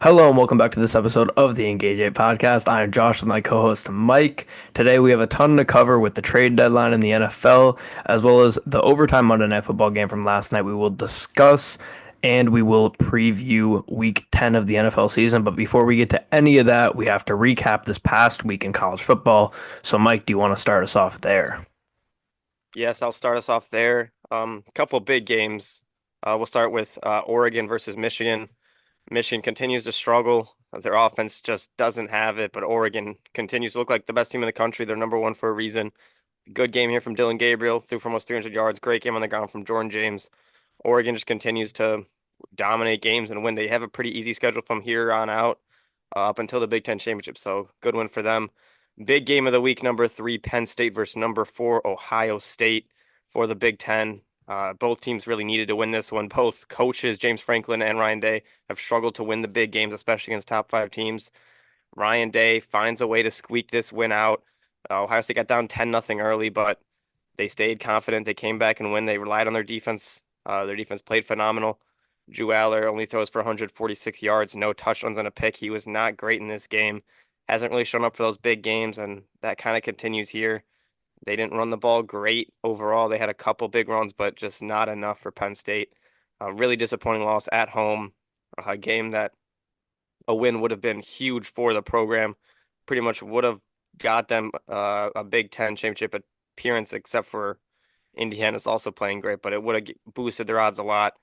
Hello and welcome back to this episode of the Engage 8 podcast. I am Josh with my co-host Mike. Today we have a ton to cover with the trade deadline in the NFL, as well as the overtime Monday Night Football game from last night we will discuss, and we will preview week 10 of the NFL season. But before we get to any of that, we have to recap this past week in college football. So Mike, do you want to start us off there? Yes, I'll start us off there. Couple big games. We'll start with Oregon versus Michigan. Michigan continues to struggle. Their offense just doesn't have it, but Oregon continues to look like the best team in the country. They're number one for a reason. Good game here from Dylan Gabriel, threw for almost 300 yards. Great game on the ground from Jordan James. Oregon just continues to dominate games and win. They have a pretty easy schedule from here on out, up until the Big Ten championship. So good win for them. Big game of the week, number three, Penn State versus number four, Ohio State for the Big Ten. Both teams really needed to win this one. Both coaches, James Franklin and Ryan Day, have struggled to win the big games, especially against top five teams. Ryan Day finds a way to squeak this win out. Ohio State got down 10-0 early, but they stayed confident. They came back and win. They relied on their defense. Their defense played phenomenal. Drew Aller only throws for 146 yards, no touchdowns and a pick. He was not great in this game. Hasn't really shown up for those big games, and that kind of continues here. They didn't run the ball great overall. They had a couple big runs, but just not enough for Penn State. A really disappointing loss at home. A game that a win would have been huge for the program. Pretty much would have got them a Big Ten championship appearance, except for Indiana's also playing great, but it would have boosted their odds a lot.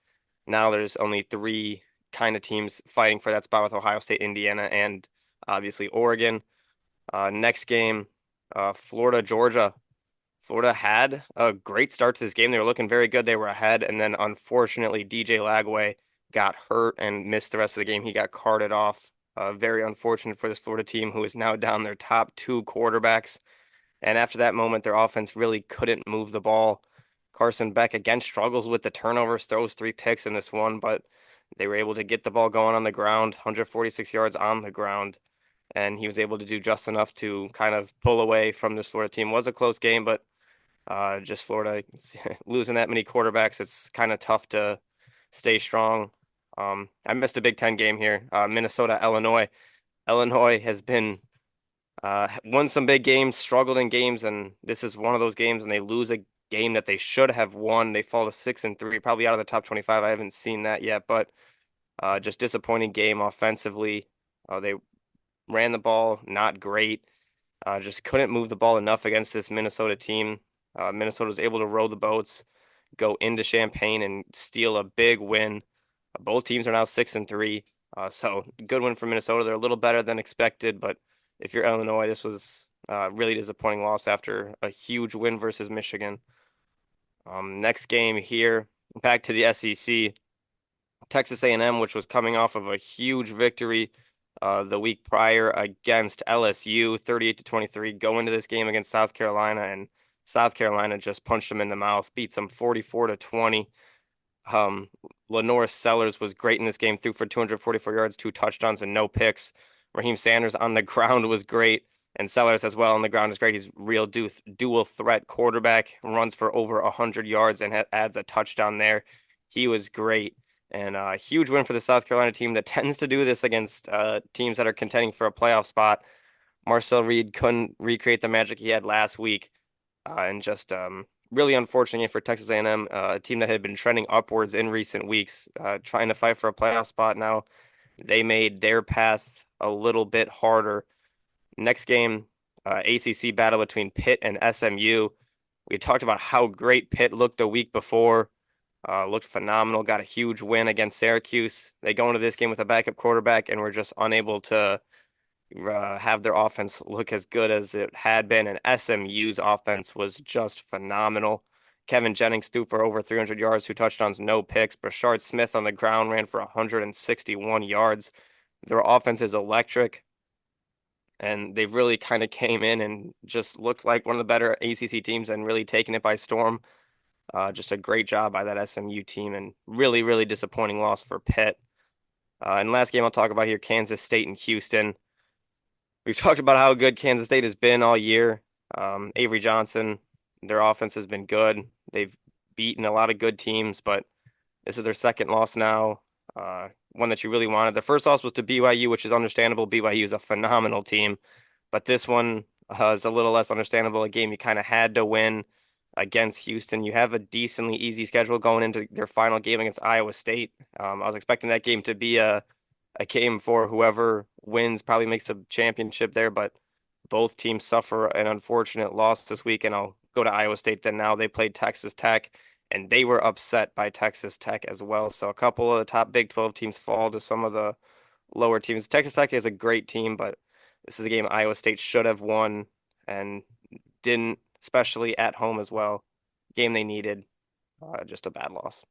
Now there's only three kind of teams fighting for that spot with Ohio State, Indiana, and obviously Oregon. Next game, Florida, Georgia. Florida had a great start to this game. They were looking very good. They were ahead, and then unfortunately, DJ Lagway got hurt and missed the rest of the game. He got carted off. Very unfortunate for this Florida team, who is now down their top two quarterbacks. And after that moment, their offense really couldn't move the ball. Carson Beck again struggles with the turnovers, throws three picks in this one, but they were able to get the ball going on the ground, 146 yards on the ground, and he was able to do just enough to kind of pull away from this Florida team. It was a close game, but just Florida losing that many quarterbacks, it's kind of tough to stay strong. I missed a Big Ten game here, Minnesota, Illinois. Illinois has been won some big games, struggled in games, and this is one of those games, and they lose a game that they should have won. They fall to 6-3, probably out of the top 25. I haven't seen that yet, but just disappointing game offensively. They ran the ball not great. Just couldn't move the ball enough against this Minnesota team. Minnesota was able to row the boats, go into Champaign, and steal a big win. Both teams are now 6-3. So good win for Minnesota. They're a little better than expected, but if you're Illinois, this was a really disappointing loss after a huge win versus Michigan. Next game here, back to the SEC. Texas A&M, which was coming off of a huge victory the week prior against LSU, 38-23, go into this game against South Carolina, and South Carolina just punched them in the mouth, beats them 44-20. Lenore Sellers was great in this game, threw for 244 yards, two touchdowns, and no picks. Raheem Sanders on the ground was great, and Sellers as well on the ground is great. He's real dual threat quarterback, runs for over 100 yards and adds a touchdown there. He was great, and a huge win for the South Carolina team that tends to do this against teams that are contending for a playoff spot. Marcel Reed couldn't recreate the magic he had last week, and just really unfortunate for Texas A&M, a team that had been trending upwards in recent weeks, trying to fight for a playoff spot now. They made their path a little bit harder. Next game, ACC battle between Pitt and SMU. We talked about how great Pitt looked a week before. Looked phenomenal, got a huge win against Syracuse. They go into this game with a backup quarterback and were just unable to have their offense look as good as it had been, and SMU's offense was just phenomenal. Kevin Jennings threw for over 300 yards, two touchdowns, no picks. Brashard Smith on the ground ran for 161 yards. Their offense is electric, and they've really kind of came in and just looked like one of the better ACC teams and really taken it by storm. Just a great job by that SMU team, and really, really disappointing loss for Pitt. And last game I'll talk about here, Kansas State and Houston. We've talked about how good Kansas State has been all year. Avery Johnson, their offense has been good. They've beaten a lot of good teams, but this is their second loss now. one that you really wanted. The first loss was to BYU, which is understandable. BYU is a phenomenal team, but this one is a little less understandable. A game you kind of had to win against Houston. You have a decently easy schedule going into their final game against Iowa State. I was expecting that game to be a game for whoever wins probably makes the championship there, but both teams suffer an unfortunate loss this week. And I'll go to Iowa State then now. They played Texas Tech, and they were upset by Texas Tech as well. So a couple of the top Big 12 teams fall to some of the lower teams. Texas Tech is a great team, but this is a game Iowa State should have won and didn't, especially at home as well. Game they needed, just a bad loss.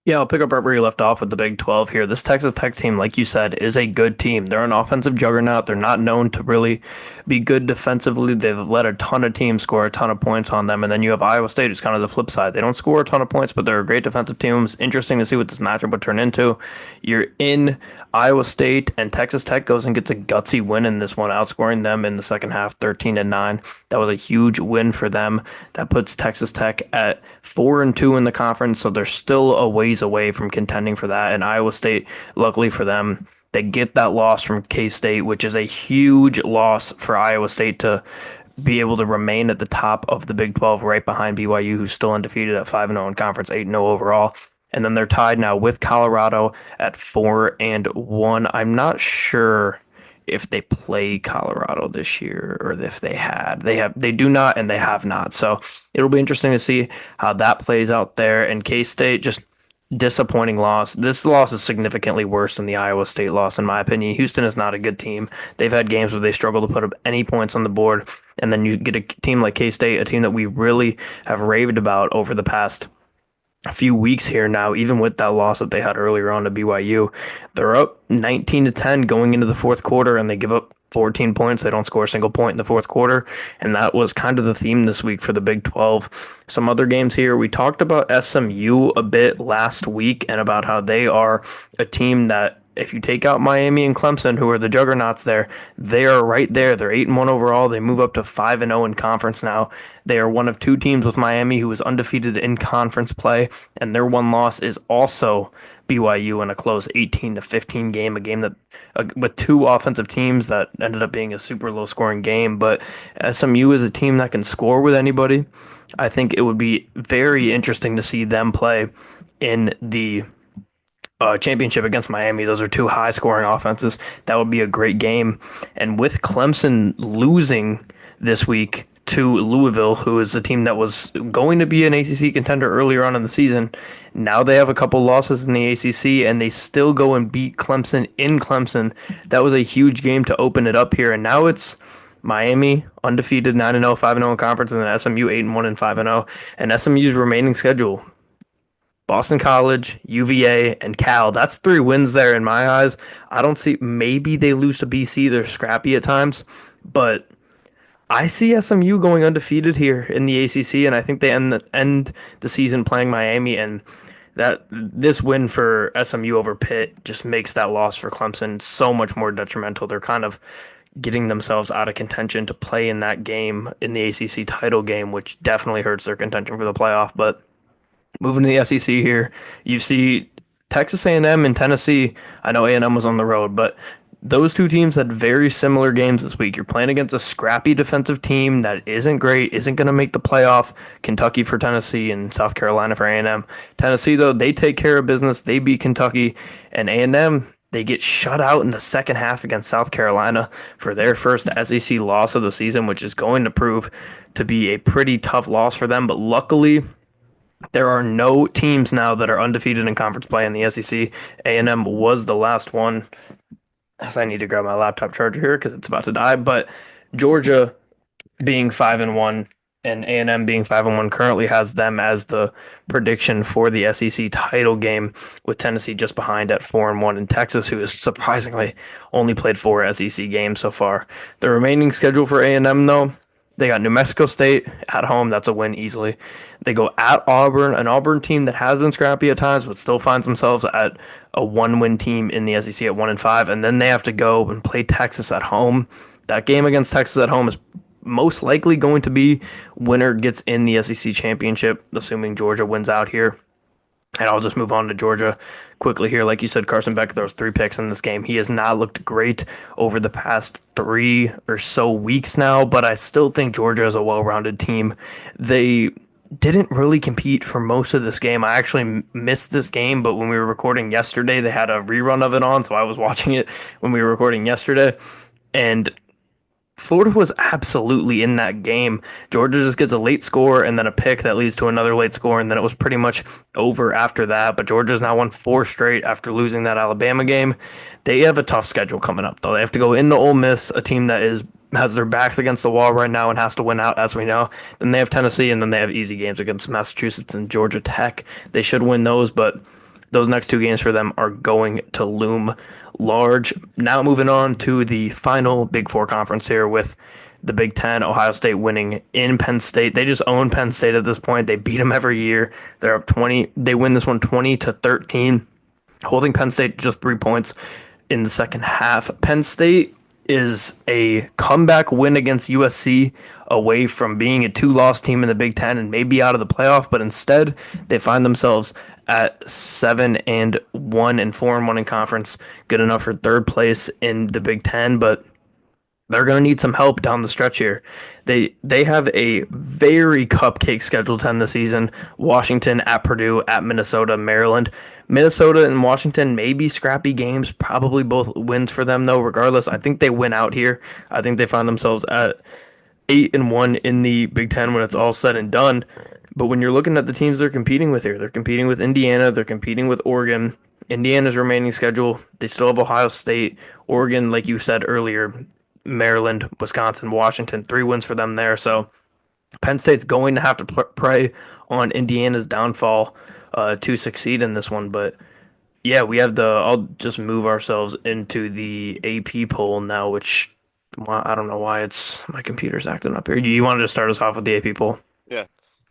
Yeah, I'll pick up right where you left off with the Big 12 here. This Texas Tech team, like you said, is a good team. They're an offensive juggernaut. They're not known to really be good defensively. They've let a ton of teams score a ton of points on them. And then you have Iowa State, who's kind of the flip side. They don't score a ton of points, but they're a great defensive team. It's interesting to see what this matchup would turn into. You're in Iowa State, and Texas Tech goes and gets a gutsy win in this one, outscoring them in the second half 13-9. That was a huge win for them. That puts Texas Tech at 4-2 in the conference, so they're still a ways away from contending for that. And Iowa State, luckily for them, they get that loss from K-State, which is a huge loss for Iowa State to be able to remain at the top of the Big 12 right behind BYU, who's still undefeated at 5-0 in conference, 8-0 overall. And then they're tied now with Colorado at 4-1. I'm not sure if they play Colorado this year or if they had. They do not and they have not. So it'll be interesting to see how that plays out there. And K-State, just disappointing loss. This loss is significantly worse than the Iowa State loss, in my opinion. Houston is not a good team. They've had games where they struggle to put up any points on the board. And then you get a team like K-State, a team that we really have raved about over the past a few weeks here now, even with that loss that they had earlier on to BYU. They're up 19-10 going into the fourth quarter, and they give up 14 points. They don't score a single point in the fourth quarter, and that was kind of the theme this week for the Big 12. Some other games here. We talked about SMU a bit last week and about how they are a team that, if you take out Miami and Clemson, who are the juggernauts there, they are right there. They're 8-1 overall. They move up to 5-0 in conference now. They are one of two teams with Miami who is undefeated in conference play, and their one loss is also BYU in a close 18-15 game, a game that with two offensive teams that ended up being a super low scoring game. But SMU is a team that can score with anybody. I think it would be very interesting to see them play in the championship against Miami. Those are two high scoring offenses. That would be a great game. And with Clemson losing this week to Louisville, who is a team that was going to be an ACC contender earlier on in the season, now they have a couple losses in the ACC and they still go and beat Clemson in Clemson. That was a huge game to open it up here. And now it's Miami undefeated 9-0, 5-0 in conference, and then SMU 8-1 and 5-0. And SMU's remaining schedule: Boston College, UVA, and Cal. That's three wins there in my eyes. I don't see, maybe they lose to BC. They're scrappy at times, but I see SMU going undefeated here in the ACC, and I think they end the season playing Miami. And that this win for SMU over Pitt just makes that loss for Clemson so much more detrimental. They're kind of getting themselves out of contention to play in that game, in the ACC title game, which definitely hurts their contention for the playoff. But moving to the SEC here, you see Texas A&M and Tennessee. I know A&M was on the road, but those two teams had very similar games this week. You're playing against a scrappy defensive team that isn't great, isn't going to make the playoff. Kentucky for Tennessee and South Carolina for A&M. Tennessee, though, they take care of business. They beat Kentucky, and A&M, they get shut out in the second half against South Carolina for their first SEC loss of the season, which is going to prove to be a pretty tough loss for them. But luckily, there are no teams now that are undefeated in conference play in the SEC. A&M was the last one. As I need to grab my laptop charger here because it's about to die. But Georgia being 5-1 and A&M being 5-1 currently has them as the prediction for the SEC title game, with Tennessee just behind at 4-1, and Texas, who has surprisingly only played 4 SEC games so far. The remaining schedule for A&M, though, they got New Mexico State at home. That's a win easily. They go at Auburn, an Auburn team that has been scrappy at times, but still finds themselves at a one-win team in the SEC at 1-5. And then they have to go and play Texas at home. That game against Texas at home is most likely going to be winner gets in the SEC championship, assuming Georgia wins out here. And I'll just move on to Georgia quickly here. Like you said, Carson Beck throws 3 picks in this game. He has not looked great over the past 3 or so weeks now, but I still think Georgia is a well-rounded team. They didn't really compete for most of this game. I actually missed this game, but when we were recording yesterday, they had a rerun of it on, so I was watching it when we were recording yesterday. And Florida was absolutely in that game. Georgia just gets a late score and then a pick that leads to another late score, and then it was pretty much over after that. But Georgia's now won 4 straight after losing that Alabama game. They have a tough schedule coming up, though. They have to go into Ole Miss, a team that is has their backs against the wall right now and has to win out, as we know. Then they have Tennessee, and then they have easy games against Massachusetts and Georgia Tech. They should win those, but those next 2 games for them are going to loom large. Now moving on to the final Big Four conference here with the Big Ten, Ohio State winning in Penn State. They just own Penn State at this point. They beat them every year. They're up 20. They win this one 20-13, holding Penn State just 3 points in the second half. Penn State is a comeback win against USC away from being a two-loss team in the Big Ten and maybe out of the playoff, but instead they find themselves at 7-1 and 4-1 in conference, good enough for third place in the Big Ten, but they're going to need some help down the stretch here. They have a very cupcake schedule to end the season. Washington at Purdue, at Minnesota, Maryland. Minnesota and Washington may be scrappy games, probably both wins for them though. Regardless, I think they win out here. I think they find themselves at 8-1 in the Big Ten when it's all said and done. But when you're looking at the teams they're competing with here, they're competing with Indiana, they're competing with Oregon. Indiana's remaining schedule, they still have Ohio State, Oregon, like you said earlier, Maryland, Wisconsin, Washington, 3 wins for them there. So Penn State's going to have to prey on Indiana's downfall to succeed in this one. But yeah, we have the. I'll just move ourselves into the AP poll now, which I don't know why it's my computer's acting up here. You wanted to start us off with the AP poll? Yeah.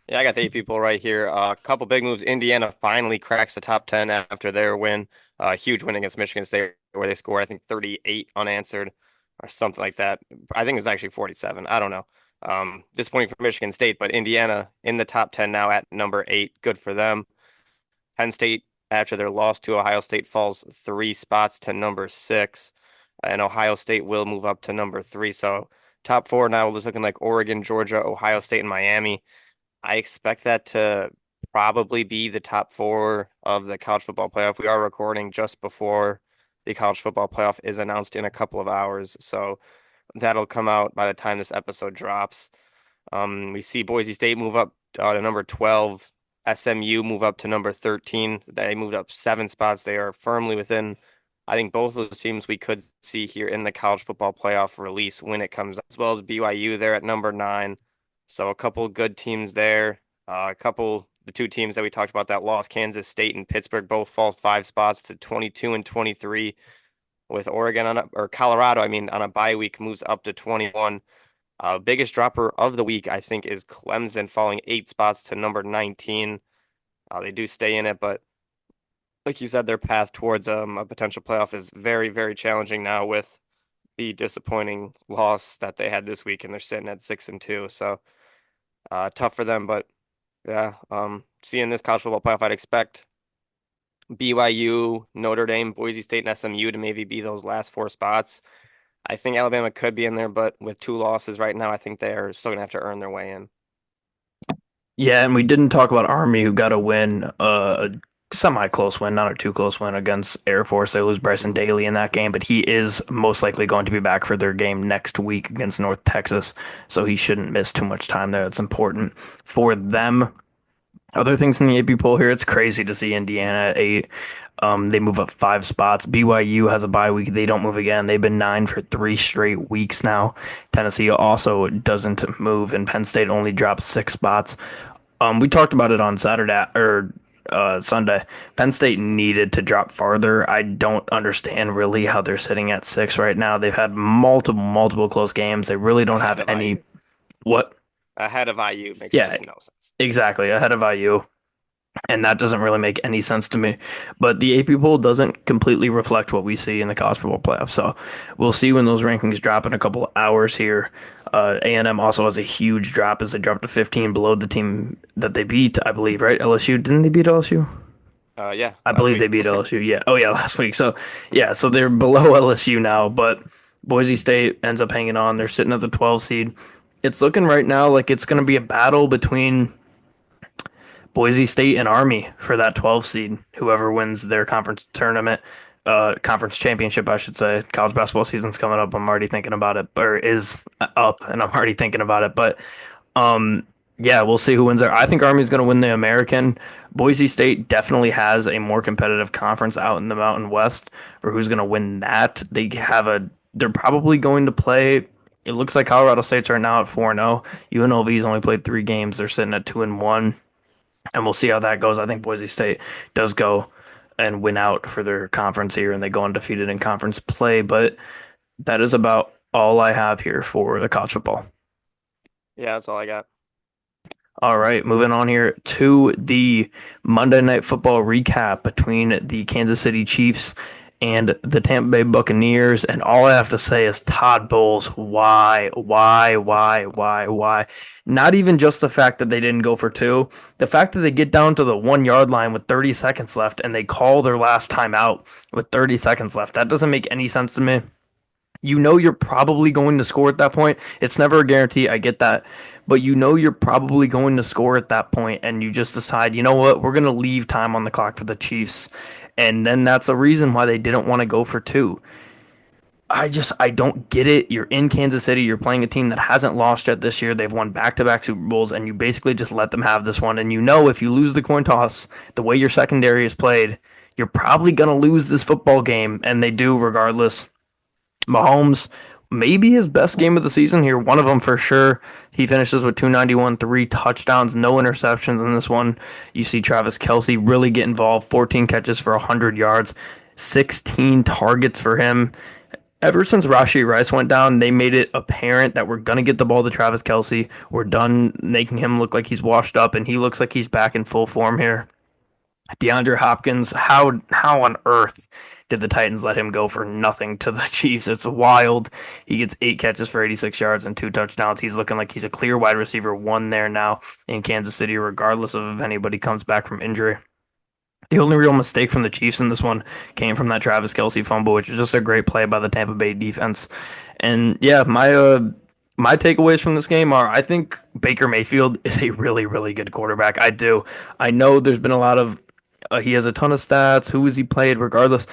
Yeah, I got the 8 people right here. A couple big moves. Indiana finally cracks the top 10 after their win. Huge win against Michigan State where they score, I think, 38 unanswered or something like that. I think it was actually 47. I don't know. Disappointing for Michigan State, but Indiana in the top 10 now at number 8. Good for them. Penn State, after their loss to Ohio State, falls 3 spots to number 6. And Ohio State will move up to number 3. So top 4 now is looking like Oregon, Georgia, Ohio State, and Miami. I expect that to probably be the top 4 of the college football playoff. We are recording just before the college football playoff is announced in a couple of hours. So that'll come out by the time this episode drops. We see Boise State move up to number 12. SMU move up to number 13. They moved up 7 spots. They are firmly within, I think, both of those teams we could see here in the college football playoff release when it comes, as well as BYU there at number 9. So a couple good teams there. The 2 teams that we talked about that lost, Kansas State and Pittsburgh, both fall 5 spots to 22 and 23. With Oregon or Colorado, I mean, on a bye week moves up to 21. Biggest dropper of the week, I think, is Clemson falling 8 spots to number 19. They do stay in it, but like you said, their path towards a potential playoff is very, very challenging now with the disappointing loss that they had this week, and they're sitting at 6-2. So tough for them, but yeah, seeing this college football playoff, I'd expect BYU, Notre Dame, Boise State, and SMU to maybe be those last 4 spots. I think Alabama could be in there, but with 2 losses right now, I think they're still gonna have to earn their way in. Yeah, and we didn't talk about Army, who got a win, a semi-close win, not a too close win against Air Force. They lose Bryson Daly in that game, but he is most likely going to be back for their game next week against North Texas, so he shouldn't miss too much time there. That's important for them. Other things in the AP poll here, it's crazy to see Indiana at 8. They move up 5 spots. BYU has a bye week. They don't move again. They've been 9 for 3 straight weeks now. Tennessee also doesn't move, and Penn State only drops 6 spots. We talked about it on Saturday or Sunday. Penn State needed to drop farther. I don't understand really how they're sitting at 6 right now. They've had multiple close games. They really don't Ahead have of any. IU. What? Ahead of IU makes Yeah, just no sense. exactly. Ahead of IU. And that doesn't really make any sense to me. But the AP poll doesn't completely reflect what we see in the college football playoffs. So we'll see when those rankings drop in a couple of hours here. A&M also has a huge drop as they drop to 15 below the team that they beat, I believe, right? LSU. Didn't they beat LSU? Yeah, I last believe week. they beat LSU. Yeah. Oh yeah, last week. So yeah, so they're below LSU now, but Boise State ends up hanging on. They're sitting at the 12 seed. It's looking right now like it's going to be a battle between Boise State and Army for that 12 seed. Whoever wins their conference tournament, conference championship, I should say. College basketball season's coming up. I'm already thinking about it, or is up, and I'm already thinking about it. But um, yeah, we'll see who wins there. I think Army's going to win the American. Boise State definitely has a more competitive conference out in the Mountain West for who's going to win that. They're probably going to play. It looks like Colorado State's right now at 4-0. UNLV's only played 3 games. They're sitting at 2-1, and we'll see how that goes. I think Boise State does go and win out for their conference here, and they go undefeated in conference play. But that is about all I have here for the college football. Yeah, that's all I got. All right, moving on here to the Monday Night Football recap between the Kansas City Chiefs and the Tampa Bay Buccaneers. And all I have to say is Todd Bowles, why? Not even just the fact that they didn't go for two, the fact that they get down to the 1 yard line with 30 seconds left and they call their last timeout with 30 seconds left. That doesn't make any sense to me. You know you're probably going to score at that point. It's never a guarantee. I get that. But you know you're probably going to score at that point, and you just decide, you know what, we're going to leave time on the clock for the Chiefs. And then that's a reason why they didn't want to go for two. I don't get it. You're in Kansas City. You're playing a team that hasn't lost yet this year. They've won back-to-back Super Bowls, and you basically just let them have this one. And you know if you lose the coin toss, the way your secondary is played, you're probably going to lose this football game, and they do regardless. Mahomes, maybe his best game of the season here. One of them for sure. He finishes with 291, 3 touchdowns, no interceptions in this one. You see Travis Kelce really get involved, 14 catches for 100 yards, 16 targets for him. Ever since Rashee Rice went down, they made it apparent that we're going to get the ball to Travis Kelce. We're done making him look like he's washed up, and he looks like he's back in full form here. DeAndre Hopkins, how on earth did the Titans let him go for nothing to the Chiefs? It's wild. He gets 8 catches for 86 yards and 2 touchdowns. He's looking like he's a clear wide receiver one there now in Kansas City, regardless of if anybody comes back from injury. The only real mistake from the Chiefs in this one came from that Travis Kelce fumble, which is just a great play by the Tampa Bay defense. And yeah, my takeaways from this game are I think Baker Mayfield is a really good quarterback. I do. I know there's been a lot of he has a ton of stats. Who has he played? Regardless,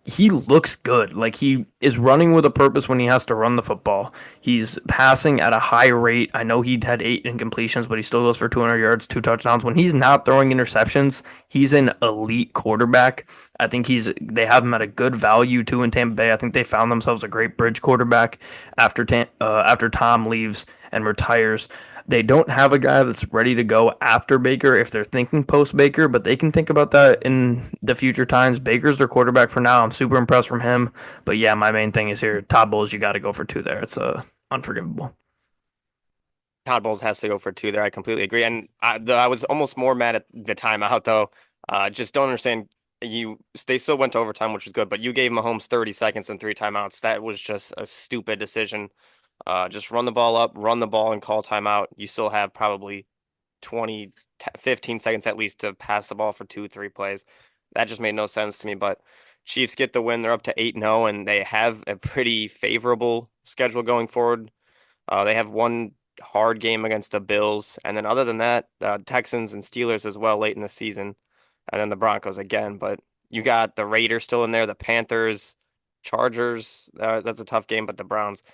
he looks good. Like he is running with a purpose when he has to run the football. He's passing at a high rate. I know he had 8 incompletions, but he still goes for 200 yards, 2 touchdowns. When he's not throwing interceptions, he's an elite quarterback. I think they have him at a good value too in Tampa Bay. I think they found themselves a great bridge quarterback after Tom leaves and retires. They don't have a guy that's ready to go after Baker if they're thinking post Baker, but they can think about that in the future times. Baker's their quarterback for now. I'm super impressed from him. But yeah, my main thing is here. Todd Bowles, you got to go for two there. It's unforgivable. Todd Bowles has to go for two there. I completely agree. And I was almost more mad at the timeout though. Just don't understand. They still went to overtime, which was good, but you gave Mahomes 30 seconds and 3 timeouts. That was just a stupid decision. Just run the ball up, run the ball, and call timeout. You still have probably 20, 15 seconds at least to pass the ball for 2, 3 plays. That just made no sense to me. But Chiefs get the win. They're up to 8-0, and they have a pretty favorable schedule going forward. They have one hard game against the Bills, and then other than that, Texans and Steelers as well late in the season, and then the Broncos again. But you got the Raiders still in there, the Panthers, Chargers. That's a tough game, but the Browns.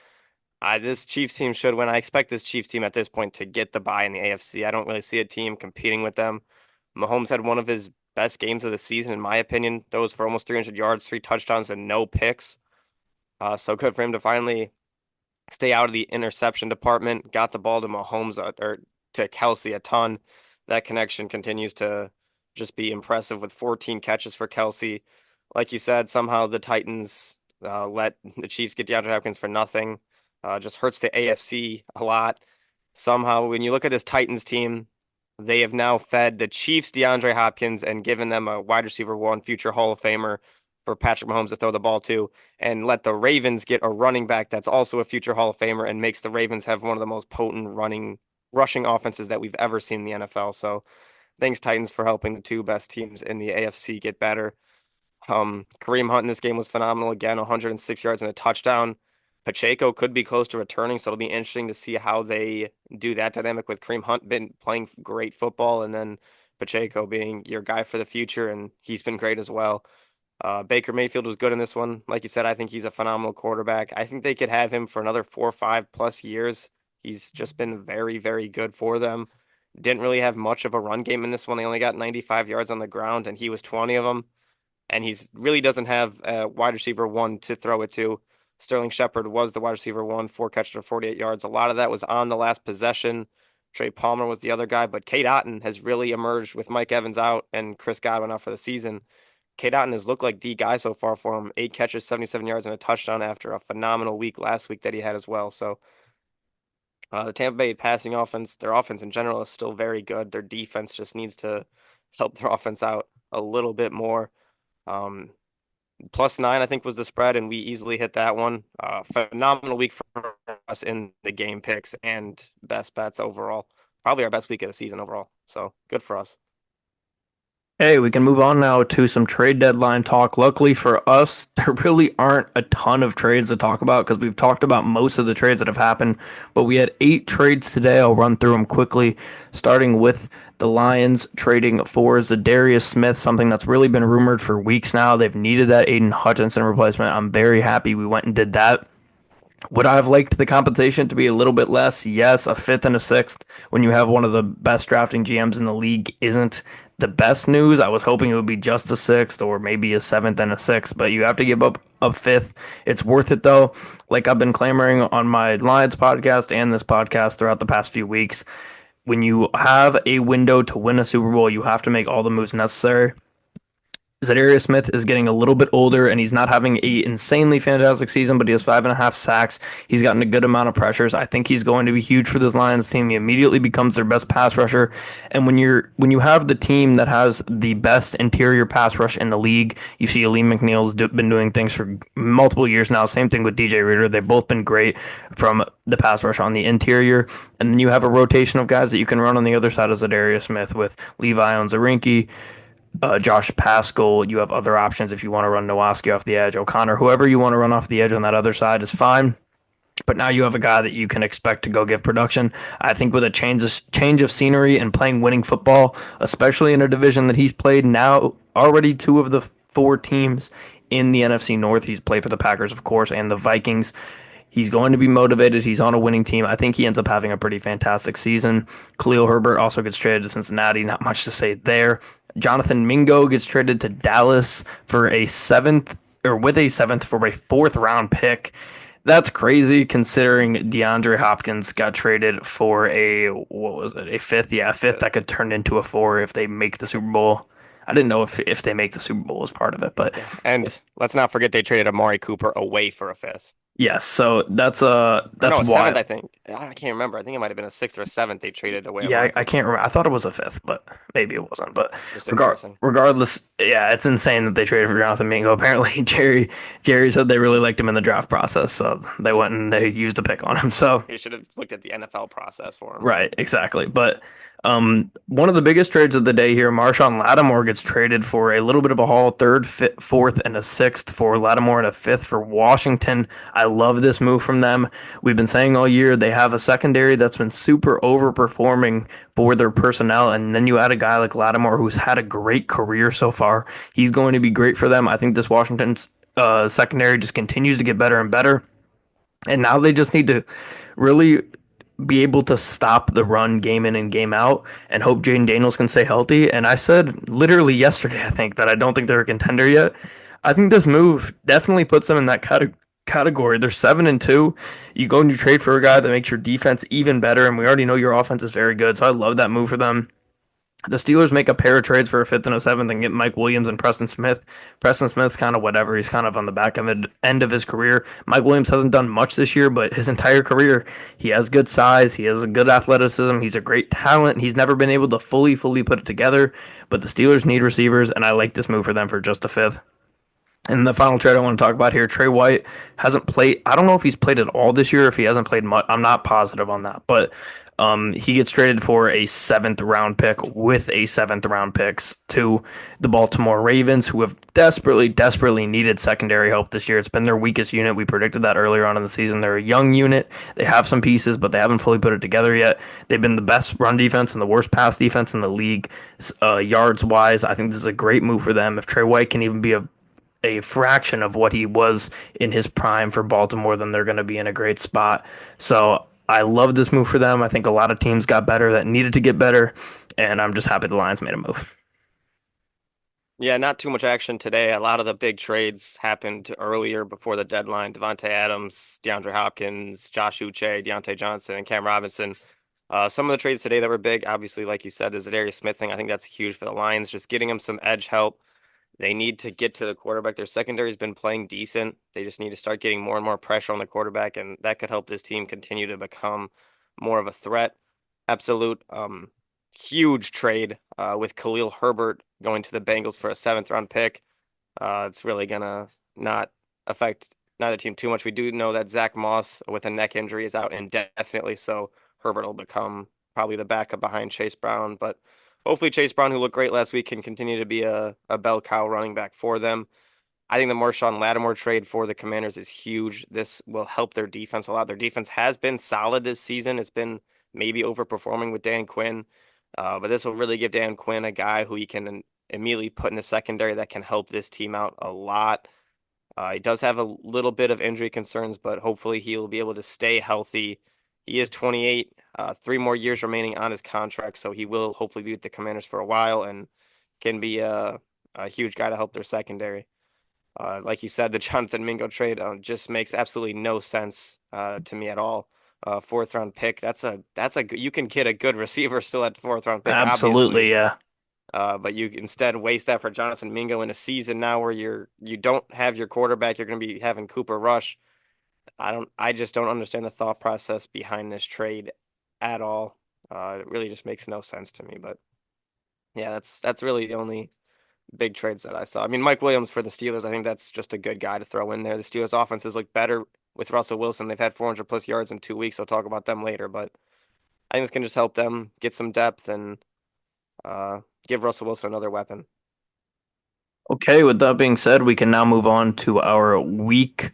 This Chiefs team should win. I expect this Chiefs team at this point to get the bye in the AFC. I don't really see a team competing with them. Mahomes had one of his best games of the season, in my opinion. Those for almost 300 yards, 3 touchdowns, and no picks. So good for him to finally stay out of the interception department. Got the ball to Mahomes or to Kelce a ton. That connection continues to just be impressive with 14 catches for Kelce. Like you said, somehow the Titans let the Chiefs get DeAndre Hopkins for nothing. Just hurts the AFC a lot. Somehow, when you look at this Titans team, they have now fed the Chiefs DeAndre Hopkins and given them a wide receiver one, future Hall of Famer for Patrick Mahomes to throw the ball to, and let the Ravens get a running back that's also a future Hall of Famer and makes the Ravens have one of the most potent rushing offenses that we've ever seen in the NFL. So Thanks Titans for helping the two best teams in the AFC get better. Kareem Hunt in this game was phenomenal again, 106 yards and a touchdown. Pacheco could be close to returning, so it'll be interesting to see how they do that dynamic with Kareem Hunt been playing great football and then Pacheco being your guy for the future, and he's been great as well. Baker Mayfield was good in this one. Like you said, I think he's a phenomenal quarterback. I think they could have him for another 4 or 5 plus years. He's just been very, very good for them. Didn't really have much of a run game in this one. They only got 95 yards on the ground, and he was 20 of them. And he's really doesn't have a wide receiver one to throw it to. Sterling Shepard was the wide receiver one, 4 catches for 48 yards. A lot of that was on the last possession. Trey Palmer was the other guy, but Cade Otton has really emerged with Mike Evans out and Chris Godwin out for the season. Cade Otton has looked like the guy so far for him. 8 catches, 77 yards, and a touchdown after a phenomenal week last week that he had as well. So the Tampa Bay passing offense, their offense in general is still very good. Their defense just needs to help their offense out a little bit more. Um, +9, I think, was the spread, and we easily hit that one. Phenomenal week for us in the game picks and best bets overall. Probably our best week of the season overall. So good for us. Hey, we can move on now to some trade deadline talk. Luckily for us, there really aren't a ton of trades to talk about because we've talked about most of the trades that have happened. But we had 8 trades today. I'll run through them quickly, starting with the Lions trading for Zadarius Smith, something that's really been rumored for weeks now. They've needed that Aiden Hutchinson replacement. I'm very happy we went and did that. Would I have liked the compensation to be a little bit less? Yes, a fifth and a sixth when you have one of the best drafting GMs in the league isn't the best news. I was hoping it would be just a sixth or maybe a seventh and a sixth, but you have to give up a fifth. It's worth it though. Like I've been clamoring on my Lions podcast and this podcast throughout the past few weeks. When you have a window to win a Super Bowl, you have to make all the moves necessary. Zadarius Smith is getting a little bit older and he's not having a insanely fantastic season, but he has 5.5 sacks. He's gotten a good amount of pressures. I think he's going to be huge for this Lions team. He immediately becomes their best pass rusher. And when you have the team that has the best interior pass rush in the league, you see Aleem McNeil's been doing things for multiple years now. Same thing with DJ Reader. They've both been great from the pass rush on the interior. And then you have a rotation of guys that you can run on the other side of Zadarius Smith with Levi Onwuzurike, Josh Pascal. You have other options if you want to run Nowaski off the edge. O'Connor, whoever you want to run off the edge on that other side is fine. But now you have a guy that you can expect to go give production. I think with a change of scenery and playing winning football, especially in a division that he's played now already 2 of the 4 teams in the NFC North. He's played for the Packers, of course, and the Vikings. He's going to be motivated. He's on a winning team. I think he ends up having a pretty fantastic season. Khalil Herbert also gets traded to Cincinnati. Not much to say there. Jonathan Mingo gets traded to Dallas for a seventh, or with a seventh for a fourth round pick. That's crazy considering DeAndre Hopkins got traded for what was it, a fifth? Yeah, a fifth that could turn into a four if they make the Super Bowl. I didn't know if they make the Super Bowl as part of it, but Yeah. And let's not forget they traded Amari Cooper away for a fifth. yes, so that's Or no, a seventh, wild. I think. I can't remember. I think it might have been a sixth or a seventh they traded away Yeah, Amari I Cooper can't for. remember. I thought it was a fifth, but maybe it wasn't. But Just embarrassing. regardless, yeah, it's insane that they traded for Jonathan Mingo. Apparently, Jerry said they really liked him in the draft process, so they went and they used a pick on him. So They should have looked at the NFL process for him. right, exactly. But one of the biggest trades of the day here, Marshon Lattimore gets traded for a little bit of a haul, third, fourth, and a sixth for Lattimore and a fifth for Washington. I love this move from them. We've been saying all year they have a secondary that's been super overperforming for their personnel, and then you add a guy like Lattimore who's had a great career so far. He's going to be great for them. I think this Washington's secondary just continues to get better and better. And now they just need to really be able to stop the run game in and game out and hope Jaden Daniels can stay healthy. And I said literally yesterday, I think, that I don't think they're a contender yet. I think this move definitely puts them in that category. They're 7-2. You go and you trade for a guy that makes your defense even better, and we already know your offense is very good. So I love that move for them. The Steelers make a pair of trades for a fifth and a seventh and get Mike Williams and Preston Smith. Preston Smith's kind of whatever. He's kind of on the end of his career. Mike Williams hasn't done much this year, but his entire career, he has good size. He has a good athleticism. He's a great talent. He's never been able to fully put it together, but the Steelers need receivers, and I like this move for them for just a fifth. And the final trade I want to talk about here, Trey White hasn't played. I don't know if he's played at all this year. If he hasn't played much, I'm not positive on that. But he gets traded for a seventh round pick with a seventh round picks to the Baltimore Ravens, who have desperately, desperately needed secondary help this year. It's been their weakest unit. We predicted that earlier on in the season. They're a young unit. They have some pieces, but they haven't fully put it together yet. They've been the best run defense and the worst pass defense in the league, yards wise. I think this is a great move for them. If Trey White can even be a fraction of what he was in his prime for Baltimore, then they're going to be in a great spot. So I love this move for them. I think a lot of teams got better that needed to get better, and I'm just happy the Lions made a move. Yeah, not too much action today. A lot of the big trades happened earlier before the deadline. Devontae Adams, DeAndre Hopkins, Josh Uche, Deontay Johnson, and Cam Robinson. Some of the trades today that were big, obviously, like you said, is the Darius Smith thing. I think that's huge for the Lions, just getting them some edge help. They need to get to the quarterback. Their secondary's been playing decent. They just need to start getting more and more pressure on the quarterback, and that could help this team continue to become more of a threat. Absolute huge trade with Khalil Herbert going to the Bengals for a seventh round pick. It's really gonna not affect neither team too much. We do know that Zach Moss with a neck injury is out indefinitely, so Herbert will become probably the backup behind Chase Brown. But hopefully Chase Brown, who looked great last week, can continue to be a bell cow running back for them. I think the Marshon Lattimore trade for the Commanders is huge. This will help their defense a lot. Their defense has been solid this season. It's been maybe overperforming with Dan Quinn, but this will really give Dan Quinn a guy who he can immediately put in the secondary that can help this team out a lot. He does have a little bit of injury concerns, but hopefully he'll be able to stay healthy. He is 28, 3 more years remaining on his contract, so he will hopefully be with the Commanders for a while and can be a huge guy to help their secondary. Like you said, the Jonathan Mingo trade just makes absolutely no sense to me at all. Fourth round pick. You can get a good receiver still at fourth round pick, Absolutely, obviously. yeah. But you instead waste that for Jonathan Mingo in a season now where you don't have your quarterback. You're going to be having Cooper Rush. I just don't understand the thought process behind this trade at all. It really just makes no sense to me. But yeah, that's really the only big trades that I saw. I mean, Mike Williams for the Steelers, I think that's just a good guy to throw in there. The Steelers offenses look better with Russell Wilson. They've had 400 plus yards in 2 weeks. I'll talk about them later, but I think this can just help them get some depth and uh, give Russell Wilson another weapon. Okay, with that being said, we can now move on to our week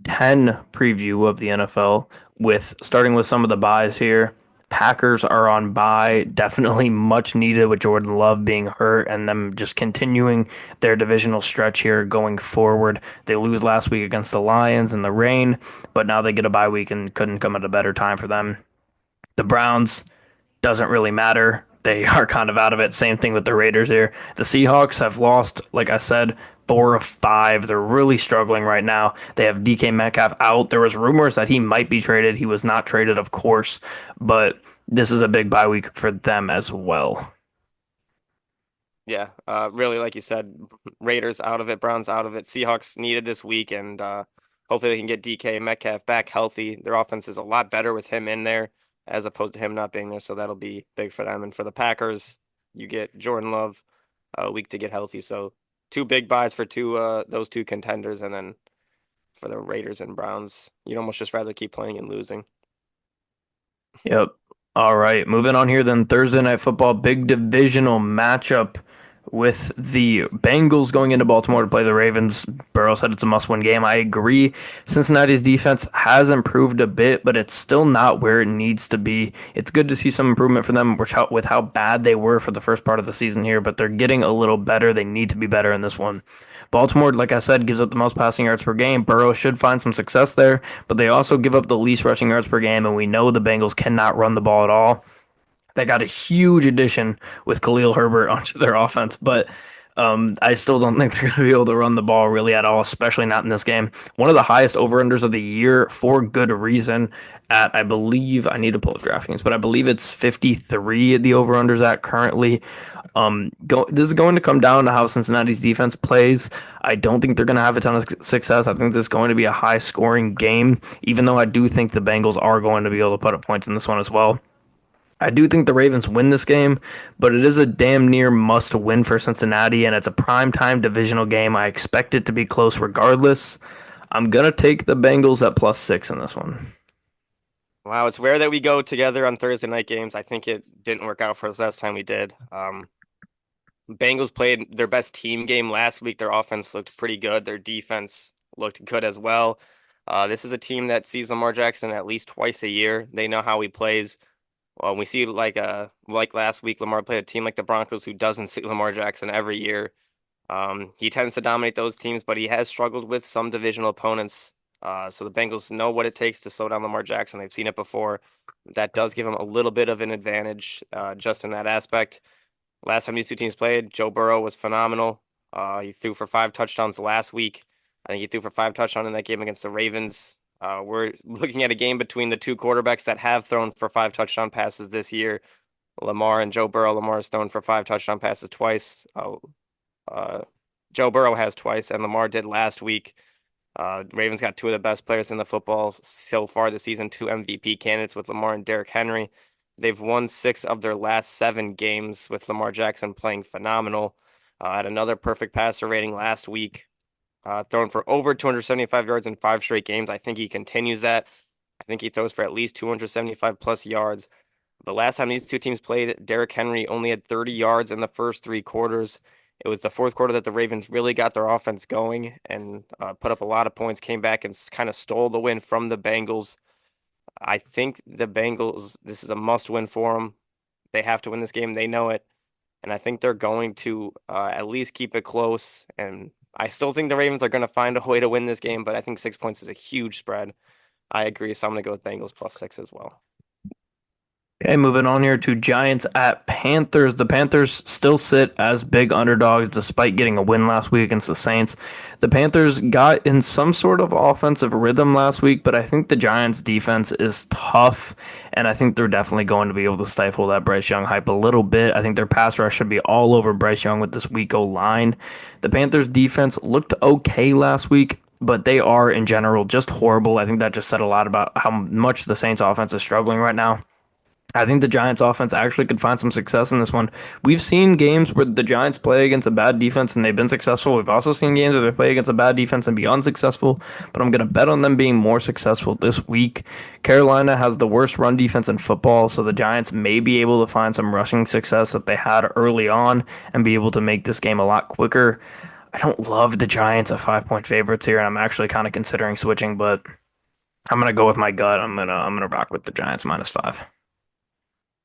10 preview of the NFL with starting with some of the buys here. Packers are on bye, definitely much needed with Jordan Love being hurt and them just continuing their divisional stretch here going forward. They lose last week against the Lions in the rain, but now they get a bye week and couldn't come at a better time for them. The Browns doesn't really matter. They are kind of out of it. Same thing with the Raiders here. The Seahawks have lost, like I said, 4 of 5. They're really struggling right now. They have DK Metcalf out. There was rumors that he might be traded. He was not traded, of course, but this is a big bye week for them as well. Yeah, really, like you said, Raiders out of it, Browns out of it. Seahawks needed this week, and hopefully they can get DK Metcalf back healthy. Their offense is a lot better with him in there as opposed to him not being there, so that'll be big for them. And for the Packers, you get Jordan Love a week to get healthy. So two big buys for those two contenders, and then for the Raiders and Browns, you'd almost just rather keep playing and losing. Yep. All right. Moving on here then Thursday night football, big divisional matchup with the Bengals going into Baltimore to play the Ravens. Burrow said it's a must-win game. I agree. Cincinnati's defense has improved a bit, but it's still not where it needs to be. It's good to see some improvement for them with how bad they were for the first part of the season here, but they're getting a little better. They need to be better in this one. Baltimore, like I said, gives up the most passing yards per game. Burrow should find some success there, but they also give up the least rushing yards per game, and we know the Bengals cannot run the ball at all. They got a huge addition with Khalil Herbert onto their offense, but I still don't think they're going to be able to run the ball really at all, especially not in this game. One of the highest over-unders of the year for good reason at, I believe, I need to pull up DraftKings, but I believe it's 53 the over-unders at currently. This is going to come down to how Cincinnati's defense plays. I don't think they're going to have a ton of success. I think this is going to be a high-scoring game, even though I do think the Bengals are going to be able to put up points in this one as well. I do think the Ravens win this game, but it is a damn near must win for Cincinnati, and it's a prime time divisional game. I expect it to be close regardless. I'm gonna take the Bengals at +6 in this one. Wow, it's rare that we go together on Thursday night games. I think it didn't work out for us last time we did. Bengals played their best team game last week. Their offense looked pretty good. Their defense looked good as well. This is a team that sees Lamar Jackson at least twice a year. They know how he plays. We see like last week, Lamar played a team like the Broncos who doesn't see Lamar Jackson every year. He tends to dominate those teams, but he has struggled with some divisional opponents. So the Bengals know what it takes to slow down Lamar Jackson. They've seen it before. That does give them a little bit of an advantage just in that aspect. Last time these two teams played, Joe Burrow was phenomenal. He threw for 5 touchdowns last week. I think he threw for 5 touchdowns in that game against the Ravens. We're looking at a game between the two quarterbacks that have thrown for 5 touchdown passes this year, Lamar and Joe Burrow. Lamar has thrown for 5 touchdown passes twice. Uh, Joe Burrow has twice, and Lamar did last week. Ravens got two of the best players in the football so far this season, two MVP candidates with Lamar and Derrick Henry. They've won 6 of their last 7 games with Lamar Jackson playing phenomenal. Had another perfect passer rating last week, thrown for over 275 yards in 5 straight games. I think he continues that. I think he throws for at least 275 plus yards. The last time these two teams played, Derrick Henry only had 30 yards in the first 3 quarters. It was the fourth quarter that the Ravens really got their offense going and put up a lot of points, came back and kind of stole the win from the Bengals. I think the Bengals, this is a must win for them. They have to win this game. They know it. And I think they're going to at least keep it close. And I still think the Ravens are going to find a way to win this game, but I think 6 points is a huge spread. I agree. So I'm going to go with Bengals +6 as well. Okay, moving on here to Giants at Panthers. The Panthers still sit as big underdogs despite getting a win last week against the Saints. The Panthers got in some sort of offensive rhythm last week, but I think the Giants' defense is tough, and I think they're definitely going to be able to stifle that Bryce Young hype a little bit. I think their pass rush should be all over Bryce Young with this weak O line. The Panthers' defense looked okay last week, but they are in general just horrible. I think that just said a lot about how much the Saints' offense is struggling right now. I think the Giants offense actually could find some success in this one. We've seen games where the Giants play against a bad defense and they've been successful. We've also seen games where they play against a bad defense and be unsuccessful, but I'm going to bet on them being more successful this week. Carolina has the worst run defense in football, so the Giants may be able to find some rushing success that they had early on and be able to make this game a lot quicker. I don't love the Giants at 5 point favorites here, and I'm actually kind of considering switching, but I'm gonna go with my gut. I'm gonna rock with the Giants -5.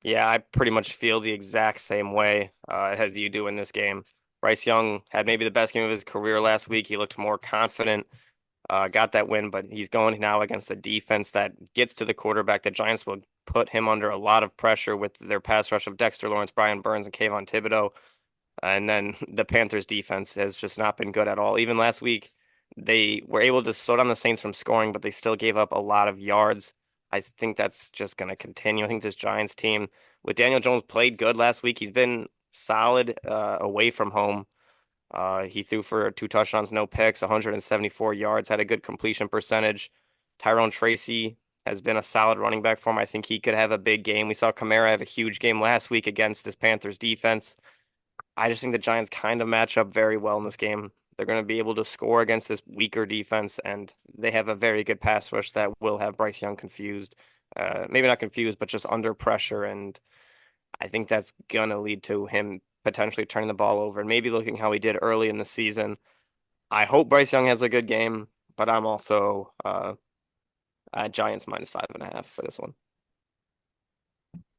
Yeah, I pretty much feel the exact same way as you do in this game. Bryce Young had maybe the best game of his career last week. He looked more confident, got that win, but he's going now against a defense that gets to the quarterback. The Giants will put him under a lot of pressure with their pass rush of Dexter Lawrence, Brian Burns, and Kayvon Thibodeau. And then the Panthers defense has just not been good at all. Even last week, they were able to slow down the Saints from scoring, but they still gave up a lot of yards. I think that's just going to continue. I think this Giants team with Daniel Jones played good last week. He's been solid away from home. He threw for 2 touchdowns, no picks, 174 yards, had a good completion percentage. Tyrone Tracy has been a solid running back for him. I think he could have a big game. We saw Kamara have a huge game last week against this Panthers defense. I just think the Giants kind of match up very well in this game. They're going to be able to score against this weaker defense, and they have a very good pass rush that will have Bryce Young confused. Maybe not confused, but just under pressure. And I think that's going to lead to him potentially turning the ball over and maybe looking how he did early in the season. I hope Bryce Young has a good game, but I'm also at Giants -5.5 for this one.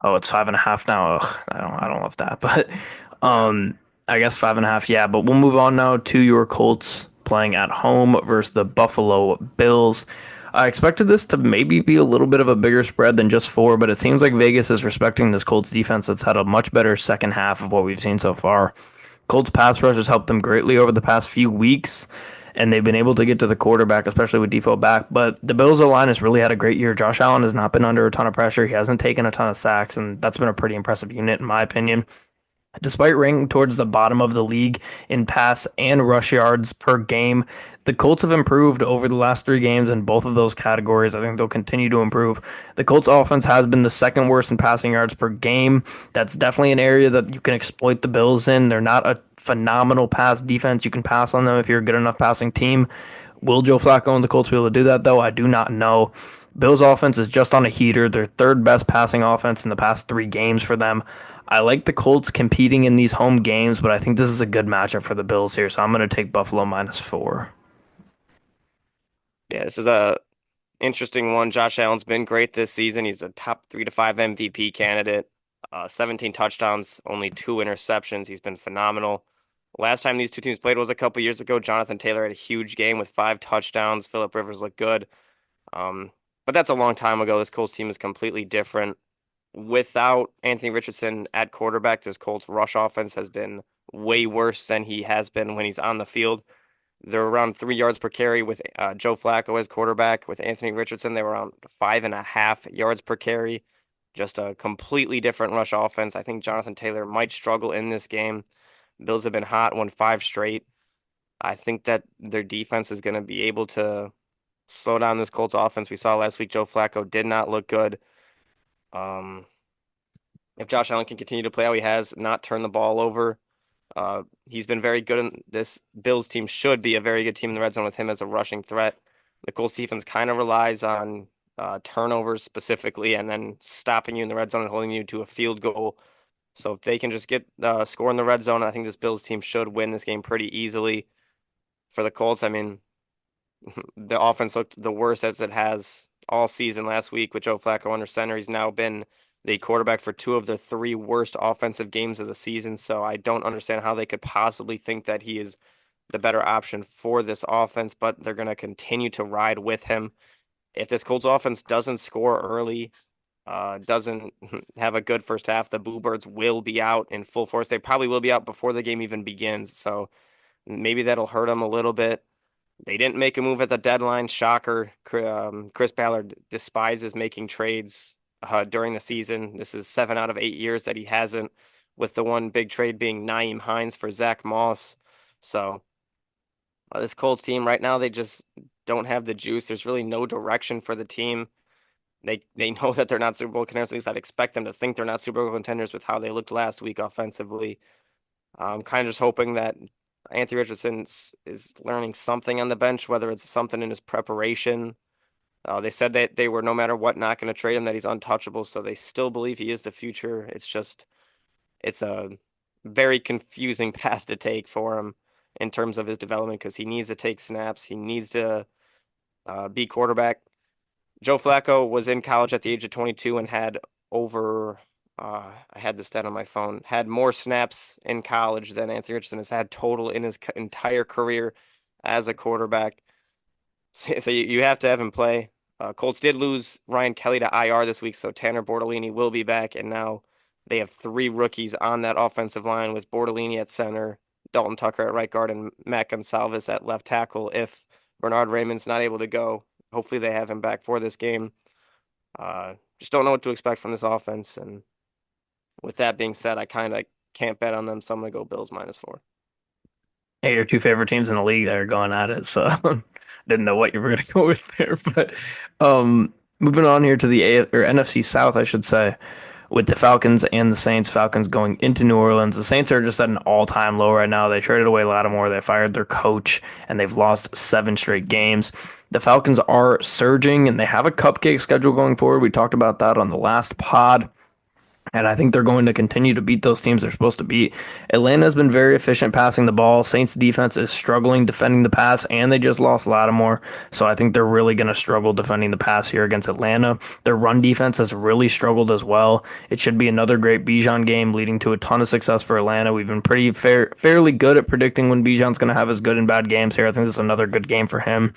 Oh, it's 5.5 now. Ugh, I don't love that, but Yeah. um, I guess 5.5. Yeah, but we'll move on now to your Colts playing at home versus the Buffalo Bills. I expected this to maybe be a little bit of a bigger spread than just 4, but it seems like Vegas is respecting this Colts defense that's had a much better second half of what we've seen so far. Colts pass rush has helped them greatly over the past few weeks, and they've been able to get to the quarterback, especially with Defoe back. But the Bills' line has really had a great year. Josh Allen has not been under a ton of pressure. He hasn't taken a ton of sacks, and that's been a pretty impressive unit, in my opinion. Despite ranking towards the bottom of the league in pass and rush yards per game, the Colts have improved over the last 3 games in both of those categories. I think they'll continue to improve. The Colts offense has been the second worst in passing yards per game. That's definitely an area that you can exploit the Bills in. They're not a phenomenal pass defense. You can pass on them if you're a good enough passing team. Will Joe Flacco and the Colts be able to do that, though? I do not know. Bills offense is just on a heater. Their third best passing offense in the past 3 games for them. I like the Colts competing in these home games, but I think this is a good matchup for the Bills here, so I'm going to take Buffalo -4. Yeah, this is a interesting one. Josh Allen's been great this season. He's a top 3 to 5 MVP candidate. 17 touchdowns, only 2 interceptions. He's been phenomenal. Last time these two teams played was a couple years ago. Jonathan Taylor had a huge game with 5 touchdowns. Phillip Rivers looked good. Um, but that's a long time ago. This Colts team is completely different. Without Anthony Richardson at quarterback, this Colts rush offense has been way worse than he has been when he's on the field. They're around 3 yards per carry with Joe Flacco as quarterback. With Anthony Richardson, they were around 5.5 yards per carry. Just a completely different rush offense. I think Jonathan Taylor might struggle in this game. Bills have been hot, won 5 straight. I think that their defense is going to be able to slow down this Colts offense. We saw last week Joe Flacco did not look good. Um, if Josh Allen can continue to play how he has, not turn the ball over, he's been very good in this Bills team should be a very good team in the red zone with him as a rushing threat. The Colts defense kind of relies on turnovers specifically and then stopping you in the red zone and holding you to a field goal. So if they can just get score in the red zone, I think this Bills team should win this game pretty easily. For the Colts, I mean, the offense looked the worst as it has all season last week with Joe Flacco under center. He's now been the quarterback for 2 of the 3 worst offensive games of the season. So I don't understand how they could possibly think that he is the better option for this offense, but they're going to continue to ride with him. If this Colts offense doesn't score early, doesn't have a good first half, the Boo Birds will be out in full force. They probably will be out before the game even begins. So maybe that'll hurt them a little bit. They didn't make a move at the deadline. Shocker. Chris Ballard despises making trades during the season. This is 7 out of 8 years that he hasn't, with the one big trade being Naeem Hines for Zach Moss. So this Colts team right now, they just don't have the juice. There's really no direction for the team. They know that they're not Super Bowl contenders. At least I'd expect them to think they're not Super Bowl contenders with how they looked last week offensively. I'm kind of just hoping that Anthony Richardson is learning something on the bench, whether it's something in his preparation. They said that they were no matter what not going to trade him, that he's untouchable. So they still believe he is the future. It's a very confusing path to take for him in terms of his development because he needs to take snaps. He needs to be quarterback. Joe Flacco was in college at the age of 22 and had over, I had the stat on my phone, had more snaps in college than Anthony Richardson has had total in his entire career as a quarterback. So you have to have him play. Colts did lose Ryan Kelly to IR this week, so Tanner Bortolini will be back, and now they have 3 rookies on that offensive line with Bortolini at center, Dalton Tucker at right guard, and Matt Gonsalves at left tackle. If Bernard Raymond's not able to go, hopefully they have him back for this game. Just don't know what to expect from this offense. And with that being said, I kind of can't bet on them, so I'm going to go Bills -4. Hey, your 2 favorite teams in the league that are going at it, so didn't know what you were going to go with there. But moving on here to the NFC South, I should say, with the Falcons and the Saints. Falcons going into New Orleans. The Saints are just at an all-time low right now. They traded away Lattimore. They fired their coach, and they've lost 7 straight games. The Falcons are surging, and they have a cupcake schedule going forward. We talked about that on the last pod. And I think they're going to continue to beat those teams they're supposed to beat. Atlanta has been very efficient passing the ball. Saints defense is struggling defending the pass, and they just lost Lattimore. So I think they're really going to struggle defending the pass here against Atlanta. Their run defense has really struggled as well. It should be another great Bijan game, leading to a ton of success for Atlanta. We've been fairly good at predicting when Bijan's going to have his good and bad games here. I think this is another good game for him.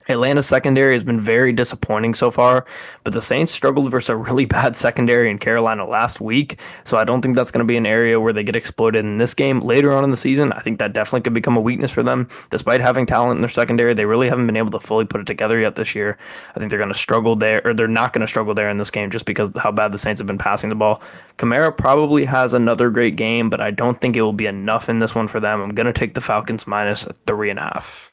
Atlanta's secondary has been very disappointing so far, but the Saints struggled versus a really bad secondary in Carolina last week, so I don't think that's going to be an area where they get exploited in this game. Later on in the season, I think that definitely could become a weakness for them. Despite having talent in their secondary, they really haven't been able to fully put it together yet this year. I think they're going to struggle there, or they're not going to struggle there in this game just because of how bad the Saints have been passing the ball. Kamara probably has another great game, but I don't think it will be enough in this one for them. I'm going to take the Falcons minus 3.5.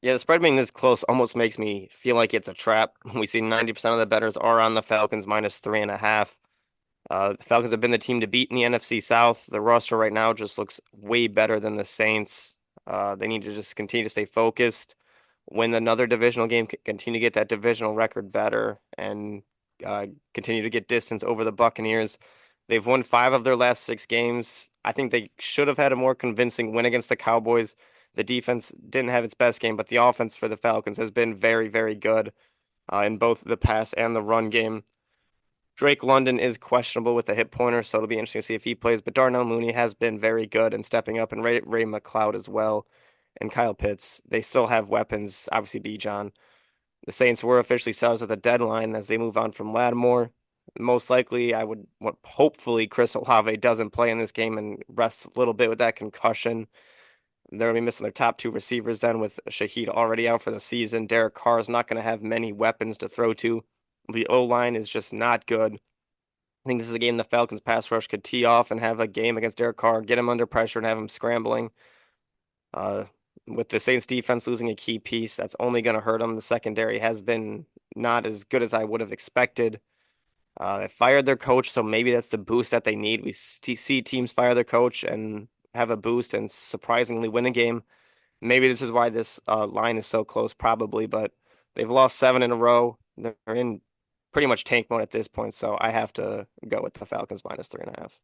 Yeah, the spread being this close almost makes me feel like it's a trap. We see 90% of the bettors are on the Falcons minus 3.5. The Falcons have been the team to beat in the NFC South. The roster right now just looks way better than the Saints. They need to just continue to stay focused, win another divisional game, continue to get that divisional record better, and continue to get distance over the Buccaneers. They've won 5 of their last 6 games. I think they should have had a more convincing win against the Cowboys. The defense didn't have its best game, but the offense for the Falcons has been very, very good in both the pass and the run game. Drake London is questionable with a hip pointer, so it'll be interesting to see if he plays. But Darnell Mooney has been very good and stepping up, and Ray McLeod as well, and Kyle Pitts. They still have weapons, obviously Bijan. The Saints were officially sellers at the deadline as they move on from Lattimore. Most likely, hopefully Chris Olave doesn't play in this game and rests a little bit with that concussion. They're going to be missing their top 2 receivers then with Shaheed already out for the season. Derek Carr is not going to have many weapons to throw to. The O-line is just not good. I think this is a game the Falcons pass rush could tee off and have a game against Derek Carr, get him under pressure and have him scrambling. Uh, with the Saints defense losing a key piece, that's only going to hurt them. The secondary has been not as good as I would have expected. They fired their coach, so maybe that's the boost that they need. We see teams fire their coach and have a boost and surprisingly win a game. Maybe this is why this line is so close, probably, but they've lost 7 in a row. They're in pretty much tank mode at this point, so I have to go with the Falcons minus 3.5.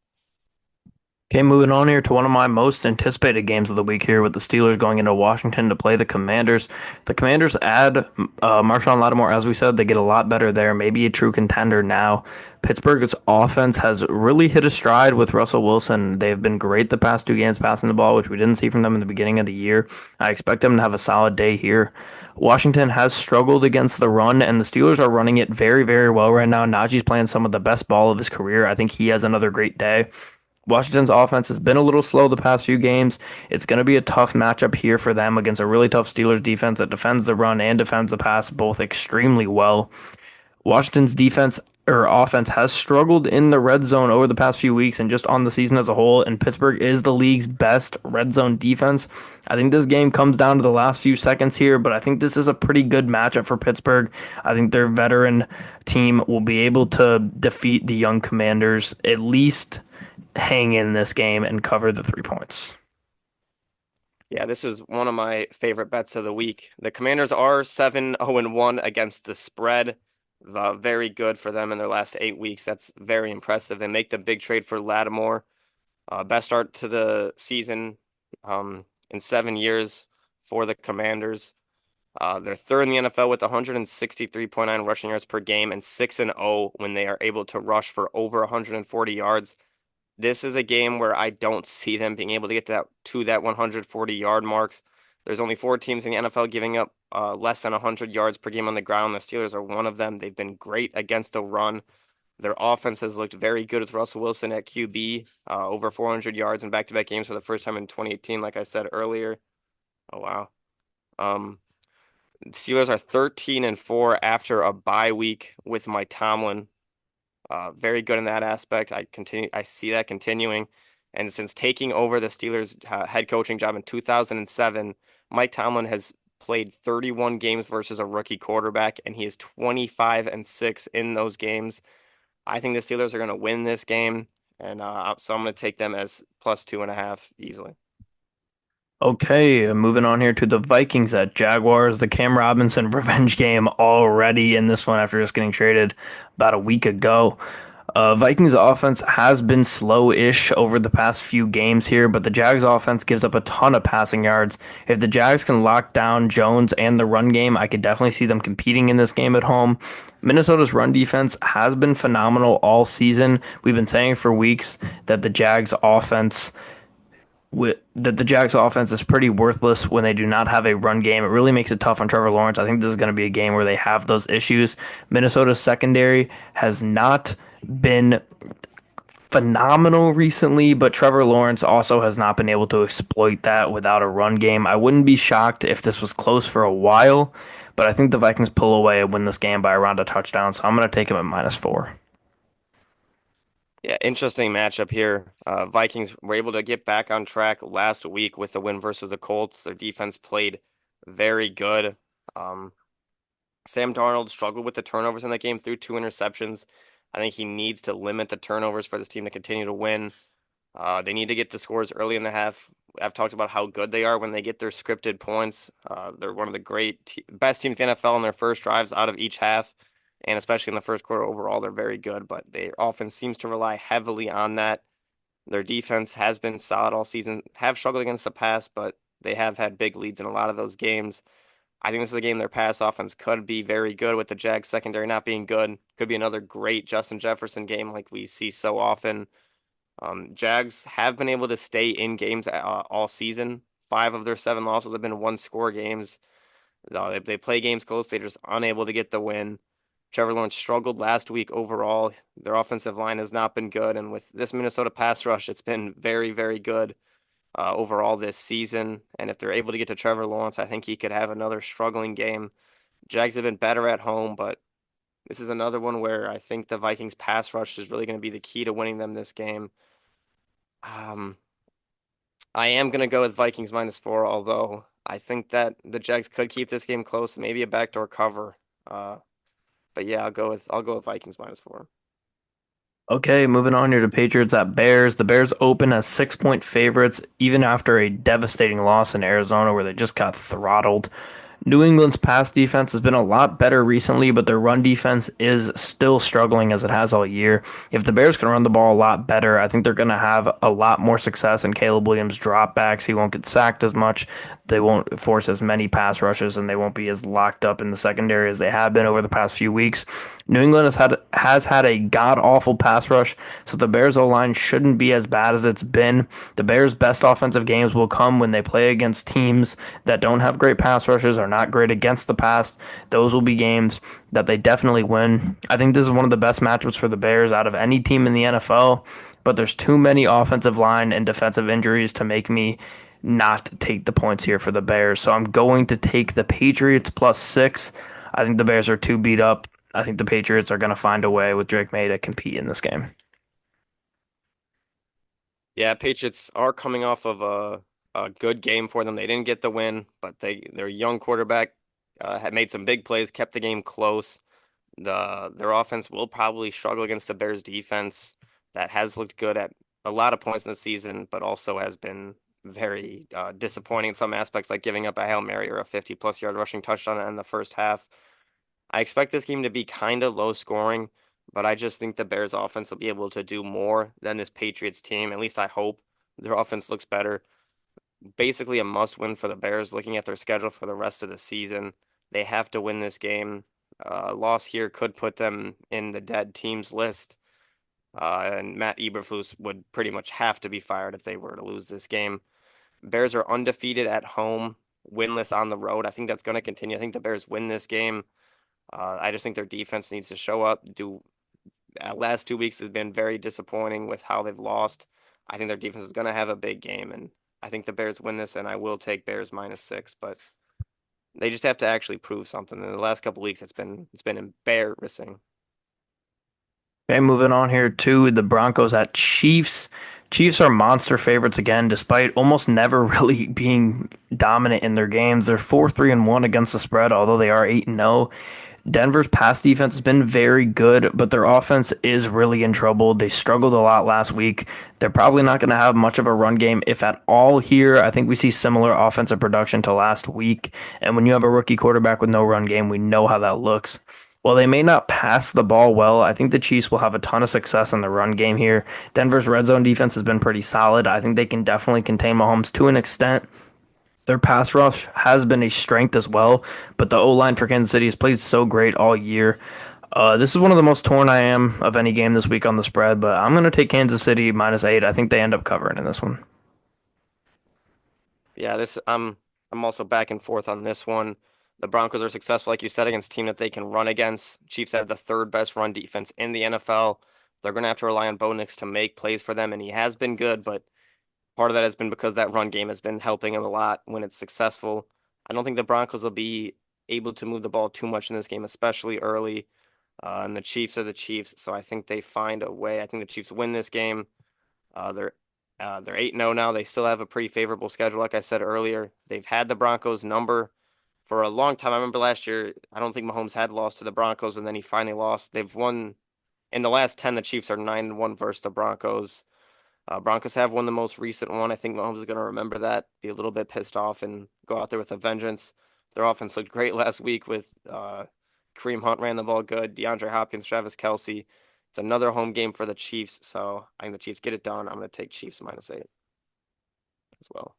Okay, moving on here to one of my most anticipated games of the week here with the Steelers going into Washington to play the Commanders. The Commanders add Marshon Lattimore, as we said, they get a lot better there, maybe a true contender now. Pittsburgh's offense has really hit a stride with Russell Wilson. They've been great the past 2 games passing the ball, which we didn't see from them in the beginning of the year. I expect them to have a solid day here. Washington has struggled against the run, and the Steelers are running it very, very well right now. Najee's playing some of the best ball of his career. I think he has another great day. Washington's offense has been a little slow the past few games. It's going to be a tough matchup here for them against a really tough Steelers defense that defends the run and defends the pass both extremely well. Washington's defense or offense has struggled in the red zone over the past few weeks and just on the season as a whole, and Pittsburgh is the league's best red zone defense. I think this game comes down to the last few seconds here, but I think this is a pretty good matchup for Pittsburgh. I think their veteran team will be able to defeat the young Commanders, at least hang in this game and cover the 3 points. Yeah, this is one of my favorite bets of the week. The Commanders are 7-0-1 against the spread. Very good for them in their last 8 weeks. That's very impressive. They make the big trade for Lattimore. Best start to the season in 7 years for the Commanders. They're third in the NFL with 163.9 rushing yards per game and 6-0 when they are able to rush for over 140 yards. This is a game where I don't see them being able to get that 140-yard marks. There's only 4 teams in the NFL giving up less than 100 yards per game on the ground. The Steelers are one of them. They've been great against the run. Their offense has looked very good with Russell Wilson at QB, over 400 yards in back-to-back games for the first time in 2018, like I said earlier. Oh, wow. The Steelers are 13-4 after a bye week with Mike Tomlin. Very good in that aspect. I see that continuing. And since taking over the Steelers head coaching job in 2007, Mike Tomlin has played 31 games versus a rookie quarterback, and he is 25-6 in those games. I think the Steelers are going to win this game, and so I'm going to take them as plus 2.5 easily. Okay, moving on here to the Vikings at Jaguars. The Cam Robinson revenge game already in this one after just getting traded about a week ago. Vikings offense has been slow-ish over the past few games here, but the Jags offense gives up a ton of passing yards. If the Jags can lock down Jones and the run game, I could definitely see them competing in this game at home. Minnesota's run defense has been phenomenal all season. We've been saying for weeks that the Jags offense that the Jags offense is pretty worthless when they do not have a run game. It really makes it tough on Trevor Lawrence. I think this is going to be a game where they have those issues. Minnesota's secondary has not been phenomenal recently, but Trevor Lawrence also has not been able to exploit that without a run game. I wouldn't be shocked if this was close for a while, but I think the Vikings pull away and win this game by around a touchdown, so I'm going to take them at -4. Yeah, interesting matchup here. Vikings were able to get back on track last week with the win versus the Colts. Their defense played very good. Um, Sam Darnold struggled with the turnovers in that game, threw 2 interceptions. I think he needs to limit the turnovers for this team to continue to win. They need to get the scores early in the half. I've talked about how good they are when they get their scripted points. They're one of the best teams in the NFL in their first drives out of each half, and especially in the first quarter overall, they're very good. But their offense seems to rely heavily on that. Their defense has been solid all season, have struggled against the pass, but they have had big leads in a lot of those games. I think this is a game their pass offense could be very good with the Jags secondary not being good. Could be another great Justin Jefferson game like we see so often. Jags have been able to stay in games all season. 5 of their 7 losses have been one-score games. They play games close. They're just unable to get the win. Trevor Lawrence struggled last week overall. Their offensive line has not been good, and with this Minnesota pass rush, it's been very, very good overall this season. And if they're able to get to Trevor Lawrence, I think he could have another struggling game. Jags have been better at home, but this is another one where I think the Vikings pass rush is really going to be the key to winning them this game. Um, I am going to go with Vikings -4, although I think that the Jags could keep this game close, maybe a backdoor cover. But yeah, I'll go with Vikings -4. Okay, moving on here to Patriots at Bears. The Bears open as 6-point favorites, even after a devastating loss in Arizona where they just got throttled. New England's pass defense has been a lot better recently, but their run defense is still struggling as it has all year. If the Bears can run the ball a lot better, I think they're going to have a lot more success in Caleb Williams' dropbacks. He won't get sacked as much. They won't force as many pass rushes, and they won't be as locked up in the secondary as they have been over the past few weeks. New England has had a god awful pass rush, so the Bears O line shouldn't be as bad as it's been. The Bears' best offensive games will come when they play against teams that don't have great pass rushes, are not great against the pass. Those will be games that they definitely win. I think this is one of the best matchups for the Bears out of any team in the NFL, but there's too many offensive line and defensive injuries to make me not take the points here for the Bears. So I'm going to take the Patriots +6. I think the Bears are too beat up. I think the Patriots are going to find a way with Drake May to compete in this game. Yeah, Patriots are coming off of a good game for them. They didn't get the win, but their young quarterback had made some big plays, kept the game close. Their offense will probably struggle against the Bears defense that has looked good at a lot of points in the season, but also has been very disappointing in some aspects, like giving up a Hail Mary or a 50-plus yard rushing touchdown in the first half. I expect this game to be kind of low scoring, but I just think the Bears offense will be able to do more than this Patriots team. At least I hope their offense looks better. Basically a must win for the Bears looking at their schedule for the rest of the season. They have to win this game. A loss here could put them in the dead teams list. And Matt Eberflus would pretty much have to be fired if they were to lose this game. Bears are undefeated at home, winless on the road. I think that's going to continue. I think the Bears win this game. I just think their defense needs to show up. Last 2 weeks has been very disappointing with how they've lost. I think their defense is going to have a big game, and I think the Bears win this, and I will take Bears -6. But they just have to actually prove something. In the last couple weeks, it's been embarrassing. Okay, moving on here to the Broncos at Chiefs. Chiefs are monster favorites again, despite almost never really being dominant in their games. They're 4-3-1 against the spread, although they are 8-0. Denver's pass defense has been very good, but their offense is really in trouble. They struggled a lot last week. They're probably not going to have much of a run game, if at all, here. I think we see similar offensive production to last week. And when you have a rookie quarterback with no run game, we know how that looks. While they may not pass the ball well, I think the Chiefs will have a ton of success in the run game here. Denver's red zone defense has been pretty solid. I think they can definitely contain Mahomes to an extent. Their pass rush has been a strength as well, but the O-line for Kansas City has played so great all year. This is one of the most torn I am of any game this week on the spread, but I'm going to take Kansas City -8. I think they end up covering in this one. Yeah, this I'm also back and forth on this one. The Broncos are successful, like you said, against a team that they can run against. Chiefs have the third best run defense in the NFL. They're going to have to rely on Bo Nix to make plays for them, and he has been good, but part of that has been because that run game has been helping him a lot when it's successful. I don't think the Broncos will be able to move the ball too much in this game, especially early. And the Chiefs are the Chiefs, so I think they find a way. I think the Chiefs win this game. Uh, they're they're 8-0 now. They still have a pretty favorable schedule, like I said earlier. They've had the Broncos number for a long time. I remember last year, I don't think Mahomes had lost to the Broncos, and then he finally lost. They've won in the last 10. The Chiefs are 9-1 versus the Broncos. Broncos have won the most recent one. I think Mahomes is going to remember that, be a little bit pissed off, and go out there with a vengeance. Their offense looked great last week with Kareem Hunt ran the ball good, DeAndre Hopkins, Travis Kelce. It's another home game for the Chiefs, so I think the Chiefs get it done. I'm going to take Chiefs -8 as well.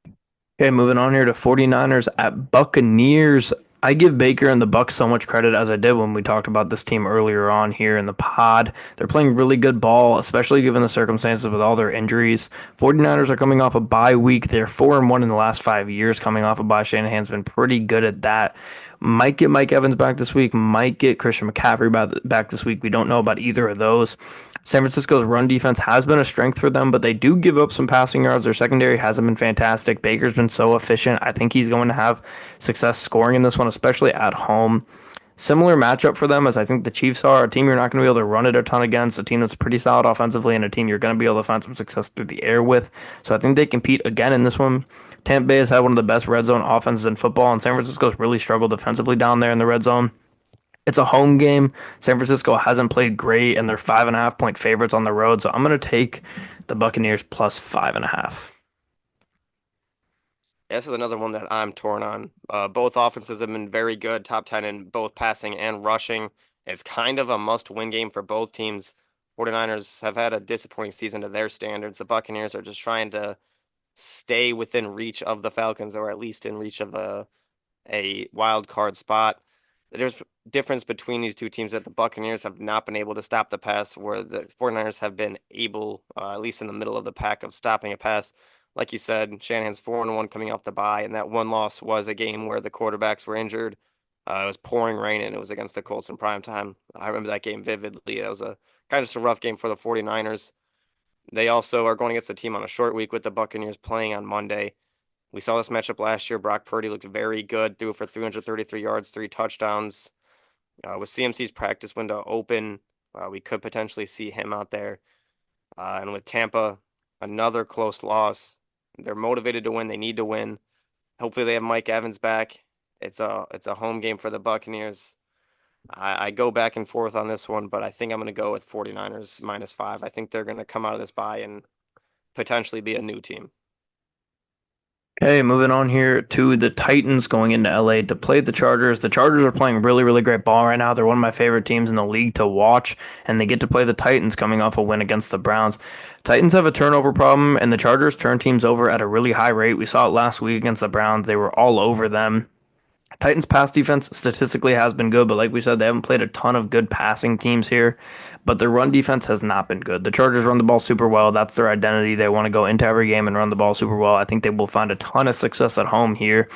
Okay, moving on here to 49ers at Buccaneers. I give Baker and the Bucs so much credit as I did when we talked about this team earlier on here in the pod. They're playing really good ball, especially given the circumstances with all their injuries. 49ers are coming off a bye week. They're 4-1 in the last 5 years coming off a bye. Shanahan's been pretty good at that. Might get Mike Evans back this week, might get Christian McCaffrey back this week. We don't know about either of those. San Francisco's run defense has been a strength for them, but they do give up some passing yards. Their secondary hasn't been fantastic. Baker's been so efficient. I think he's going to have success scoring in this one, especially at home. Similar matchup for them as I think the Chiefs are a team you're not going to be able to run it a ton against, a team that's pretty solid offensively, and a team you're going to be able to find some success through the air with. So I think they compete again in this one. Tampa Bay has had one of the best red zone offenses in football, and San Francisco's really struggled defensively down there in the red zone. It's a home game. San Francisco hasn't played great, and they're 5.5 point favorites on the road. So I'm going to take the Buccaneers plus 5.5. This is another one that I'm torn on. Both offenses have been very good, top 10 in both passing and rushing. It's kind of a must-win game for both teams. 49ers have had a disappointing season to their standards. The Buccaneers are just trying to stay within reach of the Falcons, or at least in reach of a wild card spot. There's difference between these two teams that the Buccaneers have not been able to stop the pass, where the 49ers have been able, at least in the middle of the pack, of stopping a pass. Like you said, Shanahan's 4-1 coming off the bye, and that one loss was a game where the quarterbacks were injured. It was pouring rain, and it was against the Colts in prime time. I remember that game vividly. It was a kind of just a rough game for the 49ers. They also are going against a team on a short week with the Buccaneers playing on Monday. We saw this matchup last year. Brock Purdy looked very good, threw for 333 yards, 3 touchdowns. With CMC's practice window open, we could potentially see him out there. And with Tampa, another close loss. They're motivated to win. They need to win. Hopefully, they have Mike Evans back. It's a home game for the Buccaneers. I go back and forth on this one, but I think I'm going to go with 49ers -5. I think they're going to come out of this bye and potentially be a new team. Okay, moving on here to the Titans going into LA to play the Chargers. The Chargers are playing really, really great ball right now. They're one of my favorite teams in the league to watch, and they get to play the Titans coming off a win against the Browns. Titans have a turnover problem, and the Chargers turn teams over at a really high rate. We saw it last week against the Browns. They were all over them. Titans pass defense statistically has been good, but like we said, they haven't played a ton of good passing teams here. But their run defense has not been good. The Chargers run the ball super well. That's their identity. They want to go into every game and run the ball super well. I think they will find a ton of success at home here.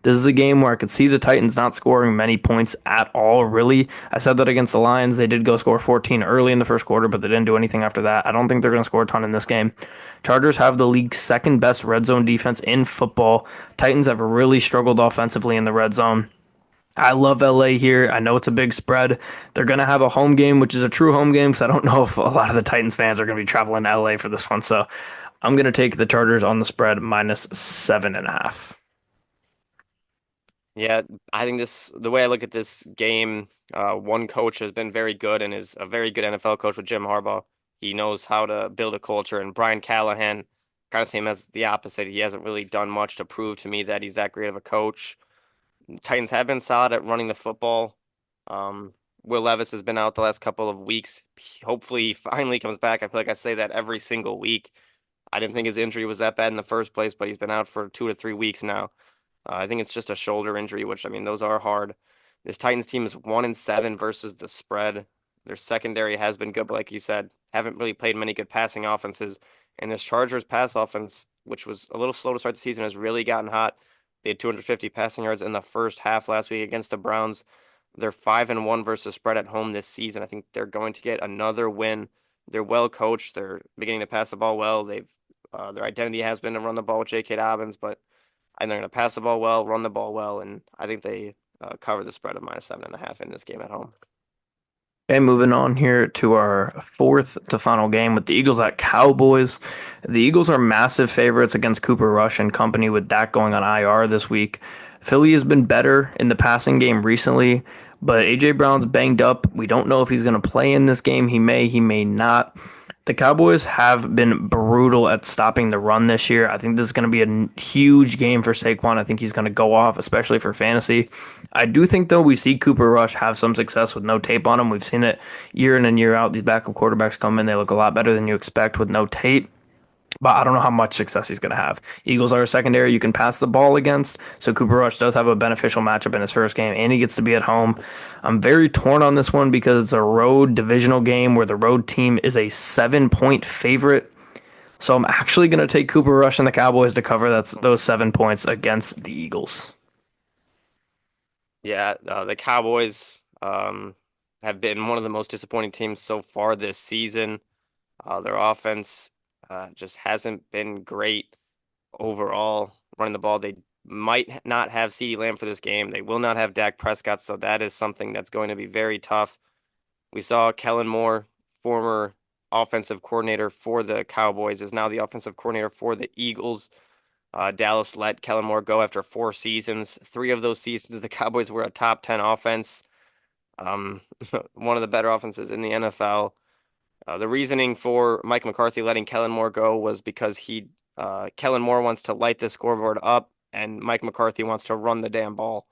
This is a game where I could see the Titans not scoring many points at all, really. I said that against the Lions. They did go score 14 early in the first quarter, but they didn't do anything after that. I don't think they're going to score a ton in this game. Chargers have the league's second best red zone defense in football. Titans have really struggled offensively in the red zone. I love LA here. I know it's a big spread. They're going to have a home game, which is a true home game because I don't know if a lot of the Titans fans are going to be traveling to LA for this one. So I'm going to take the Chargers on the spread -7.5. Yeah, I think the way I look at this game, one coach has been very good and is a very good NFL coach with Jim Harbaugh. He knows how to build a culture, and Brian Callahan, kind of same as the opposite. He hasn't really done much to prove to me that he's that great of a coach. Titans have been solid at running the football. Um, Will Levis has been out the last couple of weeks. Hopefully, he finally comes back. I feel like I say that every single week. I didn't think his injury was that bad in the first place, but he's been out for 2 to 3 weeks now. I think it's just a shoulder injury, which I mean, those are hard. This Titans team is 1-7 versus the spread. Their secondary has been good, but like you said, haven't really played many good passing offenses. And this Chargers pass offense, which was a little slow to start the season, has really gotten hot. They had 250 passing yards in the first half last week against the Browns. They're 5-1 versus spread at home this season. I think they're going to get another win. They're well coached. They're beginning to pass the ball well. Their identity has been to run the ball with J.K. Dobbins, but and they're going to pass the ball well, run the ball well, and I think they cover the spread of -7.5 in this game at home. Okay, moving on here to our fourth to final game with the Eagles at Cowboys. The Eagles are massive favorites against Cooper Rush and company with Dak going on IR this week. Philly has been better in the passing game recently, but AJ Brown's banged up. We don't know if he's going to play in this game. He may not. The Cowboys have been brutal at stopping the run this year. I think this is going to be a huge game for Saquon. I think he's going to go off, especially for fantasy. I do think, though, we see Cooper Rush have some success with no tape on him. We've seen it year in and year out. These backup quarterbacks come in, they look a lot better than you expect with no tape. But I don't know how much success he's going to have. Eagles are a secondary you can pass the ball against, so Cooper Rush does have a beneficial matchup in his first game, and he gets to be at home. I'm very torn on this one because it's a road divisional game where the road team is a 7-point favorite. So I'm actually going to take Cooper Rush and the Cowboys to cover those 7 points against the Eagles. Yeah, the Cowboys have been one of the most disappointing teams so far this season. Their offense just hasn't been great overall running the ball. They might not have CeeDee Lamb for this game. They will not have Dak Prescott, so that is something that's going to be very tough. We saw Kellen Moore, former offensive coordinator for the Cowboys, is now the offensive coordinator for the Eagles. Dallas let Kellen Moore go after 4 seasons. 3 of those seasons, the Cowboys were a top 10 offense, um, one of the better offenses in the NFL. The reasoning for Mike McCarthy letting Kellen Moore go was because Kellen Moore wants to light the scoreboard up, and Mike McCarthy wants to run the damn ball.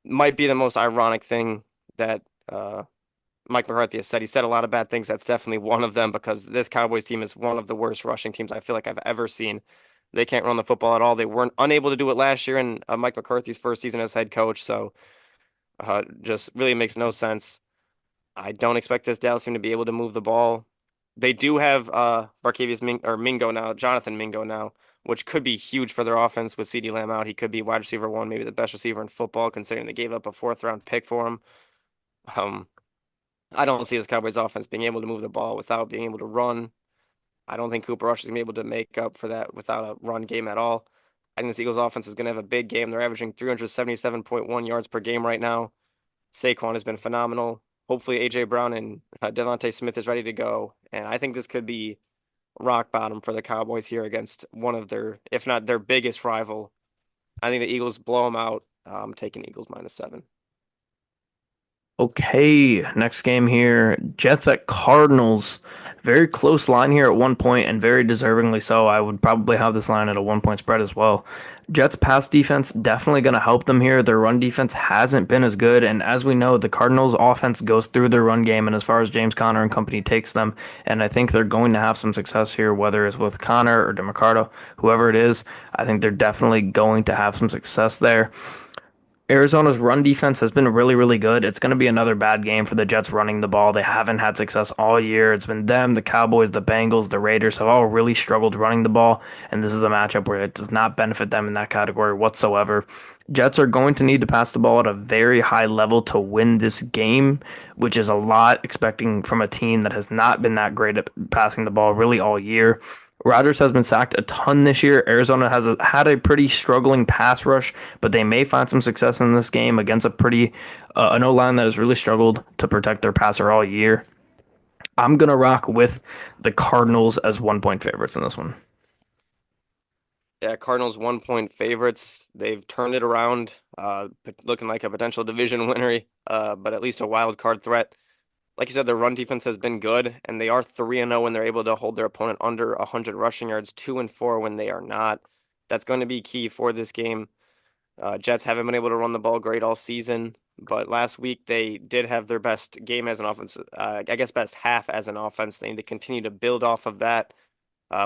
Might be the most ironic thing that Mike McCarthy has said. He said a lot of bad things. That's definitely one of them because this Cowboys team is one of the worst rushing teams I feel like I've ever seen. They can't run the football at all. They weren't unable to do it last year in Mike McCarthy's first season as head coach. So just really makes no sense. I don't expect this Dallas team to be able to move the ball. They do have Mingo now, Jonathan Mingo now, which could be huge for their offense with CeeDee Lamb out. He could be wide receiver one, maybe the best receiver in football, considering they gave up a fourth round pick for him. Um, I don't see this Cowboys offense being able to move the ball without being able to run. I don't think Cooper Rush is going to be able to make up for that without a run game at all. I think this Eagles offense is going to have a big game. They're averaging 377.1 yards per game right now. Saquon has been phenomenal. Hopefully, A.J. Brown and Devontae Smith is ready to go. And I think this could be rock bottom for the Cowboys here against one of their, if not their biggest rival. I think the Eagles blow them out. I'm taking Eagles -7. Okay, next game here. Jets at Cardinals. Very close line here at 1 point and very deservingly so. I would probably have this line at a 1 point spread as well. Jets pass defense definitely going to help them here. Their run defense hasn't been as good. And as we know, the Cardinals offense goes through their run game and as far as James Conner and company takes them. And I think they're going to have some success here, whether it's with Conner or DeMarcado, whoever it is. I think they're definitely going to have some success there. Arizona's run defense has been really, really good. It's going to be another bad game for the Jets running the ball. They haven't had success all year. It's been them, the Cowboys, the Bengals, the Raiders have all really struggled running the ball, and this is a matchup where it does not benefit them in that category whatsoever. Jets are going to need to pass the ball at a very high level to win this game, which is a lot expecting from a team that has not been that great at passing the ball really all year. Rodgers has been sacked a ton this year. Arizona has had a pretty struggling pass rush, but they may find some success in this game against an O-line that has really struggled to protect their passer all year. I'm gonna rock with the Cardinals as 1 point favorites in this one. Yeah, Cardinals 1 point favorites. They've turned it around, looking like a potential division winner, but at least a wild card threat. Like you said, their run defense has been good, and they are 3-0 when they're able to hold their opponent under 100 rushing yards, 2-4 when they are not. That's going to be key for this game. Jets haven't been able to run the ball great all season, but last week they did have their best game as an offense. I guess best half as an offense. They need to continue to build off of that.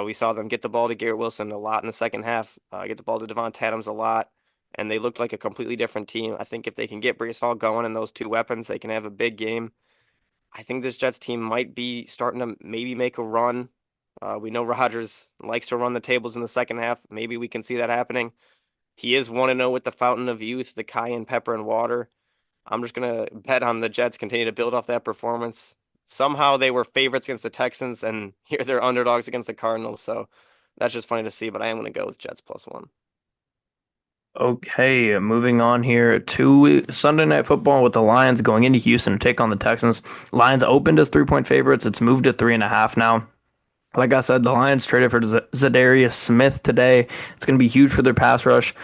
We saw them get the ball to Garrett Wilson a lot in the second half, get the ball to Devontae Adams a lot, and they looked like a completely different team. I think if they can get Breece Hall going and those two weapons, they can have a big game. I think this Jets team might be starting to maybe make a run. We know Rodgers likes to run the tables in the second half. Maybe we can see that happening. He is 1-0 with the Fountain of Youth, the cayenne pepper and water. I'm just gonna bet on the Jets continue to build off that performance. Somehow they were favorites against the Texans, and here they're underdogs against the Cardinals. So that's just funny to see. But I am gonna go with Jets +1. Okay, moving on here to Sunday Night Football with the Lions going into Houston to take on the Texans. Lions opened as 3-point favorites. It's moved to 3.5 now. Like I said, the Lions traded for Zadarius Smith today. It's going to be huge for their pass rush.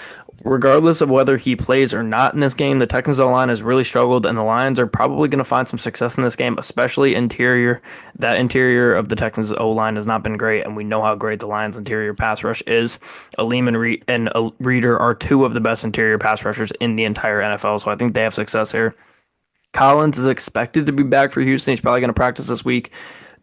Regardless of whether he plays or not in this game, the Texans O-line has really struggled, and the Lions are probably going to find some success in this game, especially interior. That interior of the Texans O-line has not been great, and we know how great the Lions' interior pass rush is. Aleem and Reader are two of the best interior pass rushers in the entire NFL, so I think they have success here. Collins is expected to be back for Houston. He's probably going to practice this week.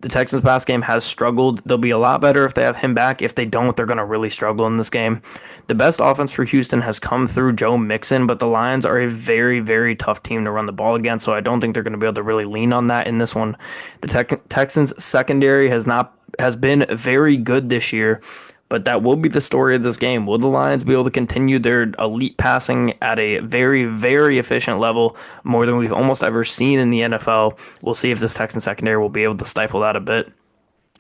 The Texans pass game has struggled. They'll be a lot better if they have him back. If they don't, they're going to really struggle in this game. The best offense for Houston has come through Joe Mixon, but the Lions are a very, very tough team to run the ball against, so I don't think they're going to be able to really lean on that in this one. The Texans secondary has been very good this year, but that will be the story of this game. Will the Lions be able to continue their elite passing at a very, very efficient level, more than we've almost ever seen in the NFL? We'll see if this Texans secondary will be able to stifle that a bit.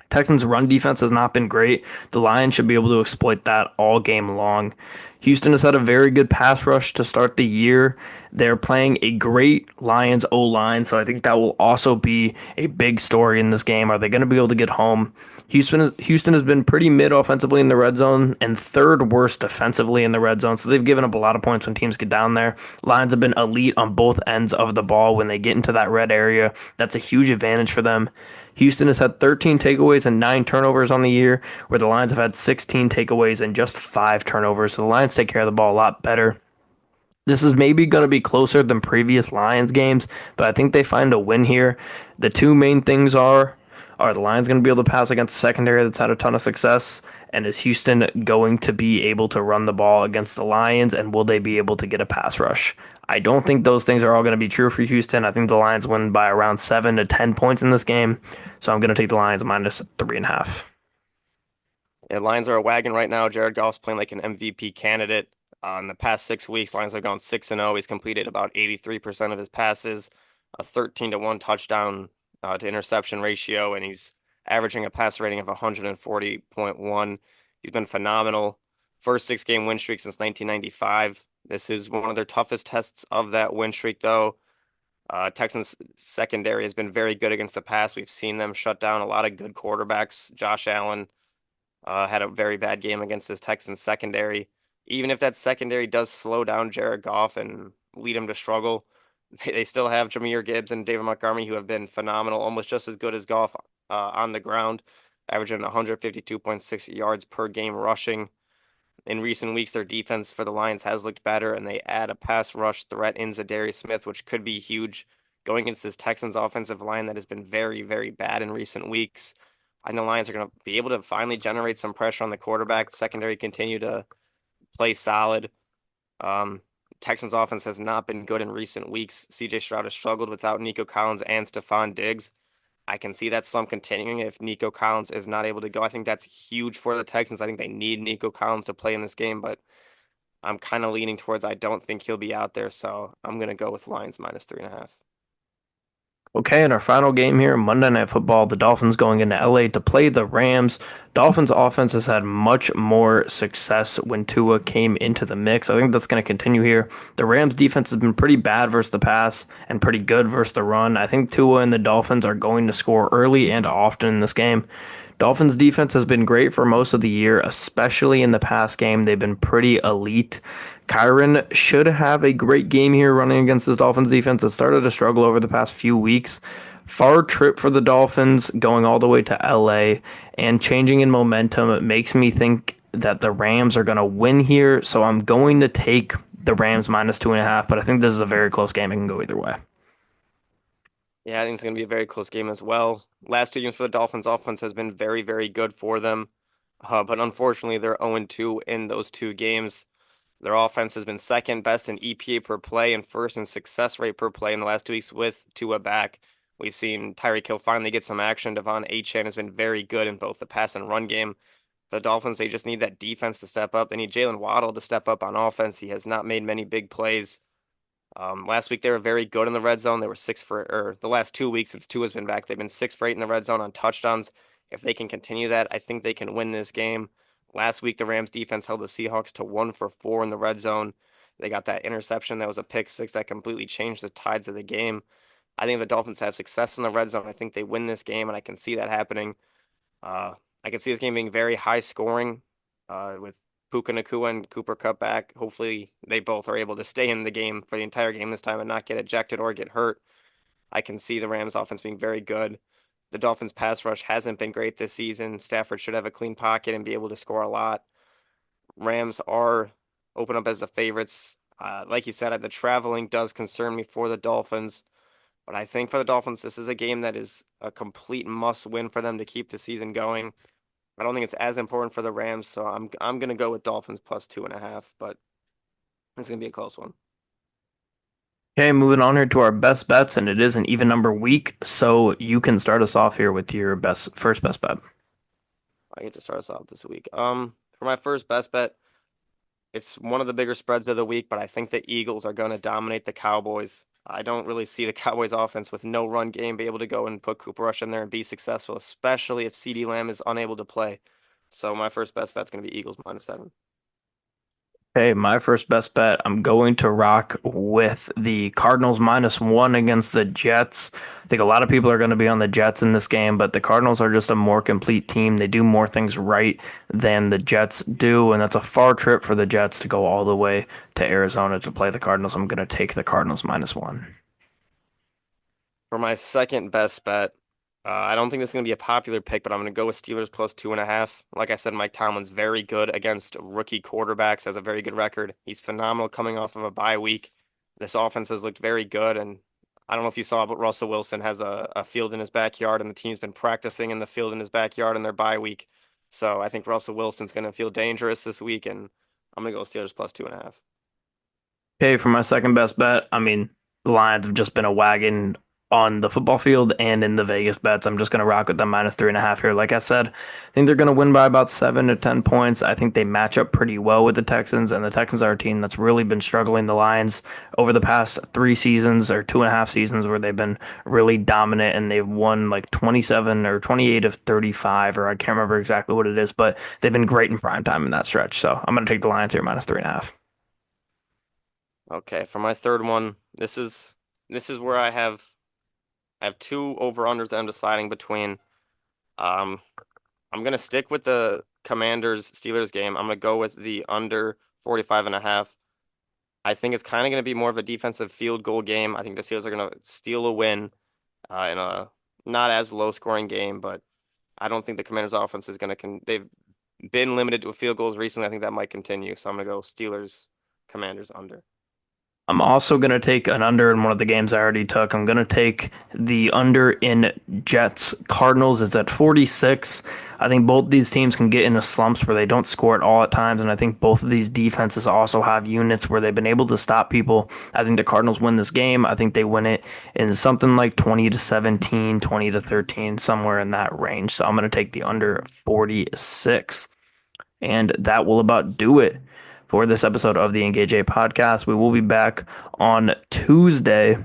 Texans' run defense has not been great. The Lions should be able to exploit that all game long. Houston has had a very good pass rush to start the year. They're playing a great Lions O line, so I think that will also be a big story in this game. Are they going to be able to get home? Houston has been pretty mid offensively in the red zone and third worst defensively in the red zone, so they've given up a lot of points when teams get down there. Lions have been elite on both ends of the ball when they get into that red area. That's a huge advantage for them. Houston has had 13 takeaways and 9 turnovers on the year, where the Lions have had 16 takeaways and just 5 turnovers. So the Lions take care of the ball a lot better. This is maybe going to be closer than previous Lions games, but I think they find a win here. The two main things are the Lions going to be able to pass against a secondary that's had a ton of success? And is Houston going to be able to run the ball against the Lions? And will they be able to get a pass rush? I don't think those things are all going to be true for Houston. I think the Lions win by around 7 to 10 points in this game. So I'm going to take the Lions minus 3.5. Yeah, Lions are a wagon right now. Jared Goff's playing like an MVP candidate. In the past 6 weeks, Lions have gone 6-0. He's completed about 83% of his passes, a 13-1 touchdown to interception ratio, and he's averaging a passer rating of 140.1. He's been phenomenal. First 6-game win streak since 1995. This is one of their toughest tests of that win streak, though. Texans secondary has been very good against the pass. We've seen them shut down a lot of good quarterbacks. Josh Allen had a very bad game against this Texans secondary. Even if that secondary does slow down Jared Goff and lead him to struggle, they still have Jahmyr Gibbs and David Montgomery, who have been phenomenal, almost just as good as Goff on the ground, averaging 152.6 yards per game rushing. In recent weeks, their defense for the Lions has looked better, and they add a pass rush threat in Zadarius Smith, which could be huge going against this Texans offensive line that has been very, very bad in recent weeks. I know Lions are going to be able to finally generate some pressure on the quarterback. Secondary continue to play solid. Um, Texans offense has not been good in recent weeks. CJ Stroud has struggled without Nico Collins and Stephon Diggs. I can see that slump continuing if Nico Collins is not able to go. I think that's huge for the Texans. I think they need Nico Collins to play in this game, but I'm kind of leaning towards I don't think he'll be out there, so I'm going to go with Lions minus 3.5. Okay, in our final game here, Monday Night Football, the Dolphins going into LA to play the Rams. Dolphins offense has had much more success when Tua came into the mix. I think that's going to continue here. The Rams defense has been pretty bad versus the pass and pretty good versus the run. I think Tua and the Dolphins are going to score early and often in this game. Dolphins defense has been great for most of the year, especially in the pass game. They've been pretty elite. Kyron should have a great game here running against this Dolphins defense that started to struggle over the past few weeks. Far trip for the Dolphins going all the way to LA and changing in momentum. It makes me think that the Rams are going to win here. So I'm going to take the Rams minus 2.5, but I think this is a very close game. It can go either way. Yeah, I think it's going to be a very close game as well. Last 2 games for the Dolphins offense has been very, very good for them. But unfortunately, they're 0-2 in those 2 games. Their offense has been second best in EPA per play and first in success rate per play in the last 2 weeks with Tua back. We've seen Tyreek Hill finally get some action. Devon Achane has been very good in both the pass and run game. The Dolphins, they just need that defense to step up. They need Jalen Waddle to step up on offense. He has not made many big plays. Last week they were very good in the red zone. They were or the last 2 weeks since Tua's been back, they've been 6 for 8 in the red zone on touchdowns. If they can continue that, I think they can win this game. Last week the Rams defense held the Seahawks to 1 for 4 in the red zone. They got that interception that was a pick six that completely changed the tides of the game. I think the Dolphins have success in the red zone. I think they win this game, and I can see that happening. Uh, I can see this game being very high scoring, with Puka Nacua and Cooper Kupp back. Hopefully, they both are able to stay in the game for the entire game this time and not get ejected or get hurt. I can see the Rams offense being very good. The Dolphins pass rush hasn't been great this season. Stafford should have a clean pocket and be able to score a lot. Rams are open up as the favorites. Like you said, the traveling does concern me for the Dolphins. But I think for the Dolphins, this is a game that is a complete must win for them to keep the season going. I don't think it's as important for the Rams, so I'm gonna go with Dolphins plus 2.5, but it's gonna be a close one. Okay, moving on here to our best bets, and it is an even number week, so you can start us off here with your first best bet. I get to start us off this week. For my first best bet, it's one of the bigger spreads of the week, but I think the Eagles are gonna dominate the Cowboys. I don't really see the Cowboys offense with no run game be able to go and put Cooper Rush in there and be successful, especially if CeeDee Lamb is unable to play. So my first best bet's gonna be Eagles -7. Okay, my first best bet, I'm going to rock with the Cardinals -1 against the Jets. I think a lot of people are going to be on the Jets in this game, but the Cardinals are just a more complete team. They do more things right than the Jets do, and that's a far trip for the Jets to go all the way to Arizona to play the Cardinals. I'm going to take the Cardinals -1. For my second best bet, I don't think this is going to be a popular pick, but I'm going to go with Steelers plus 2.5. Like I said, Mike Tomlin's very good against rookie quarterbacks, has a very good record. He's phenomenal coming off of a bye week. This offense has looked very good, and I don't know if you saw, but Russell Wilson has a field in his backyard, and the team's been practicing in the field in his backyard in their bye week. So I think Russell Wilson's going to feel dangerous this week, and I'm going to go Steelers plus 2.5. Okay, for my second best bet, I mean, the Lions have just been a wagon on the football field and in the Vegas bets. I'm just going to rock with them -3.5 here. Like I said, I think they're going to win by about 7 to 10 points. I think they match up pretty well with the Texans, and the Texans are a team that's really been struggling. The Lions over the past 3 seasons or 2.5 seasons where they've been really dominant and they've won like 27 or 28 of 35, or I can't remember exactly what it is, but they've been great in prime time in that stretch. So I'm going to take the Lions here -3.5. Okay, for my third one, this is where I have two over-unders that I'm deciding between. Um, I'm gonna stick with the Commanders Steelers game. I'm gonna go with the under 45.5. I think it's kind of gonna be more of a defensive field goal game. I think the Steelers are gonna steal a win in a not as low-scoring game, but I don't think the Commanders offense is they've been limited to field goals recently. I think that might continue. So I'm gonna go Steelers Commanders under. I'm also going to take an under in one of the games I already took. I'm going to take the under in Jets Cardinals. It's at 46. I think both these teams can get into slumps where they don't score at all at times. And I think both of these defenses also have units where they've been able to stop people. I think the Cardinals win this game. I think they win it in something like 20-17, 20-13, somewhere in that range. So I'm going to take the under 46. And that will about do it for this episode of the Engage A podcast. We will be back on Tuesday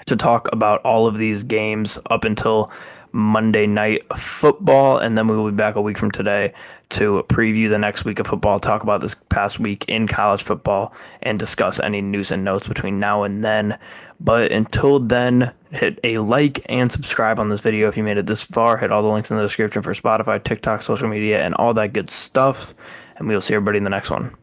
to talk about all of these games up until Monday Night Football, and then we will be back a week from today to preview the next week of football, talk about this past week in college football, and discuss any news and notes between now and then. But until then, hit a like and subscribe on this video if you made it this far. Hit all the links in the description for Spotify, TikTok, social media, and all that good stuff. And we will see everybody in the next one.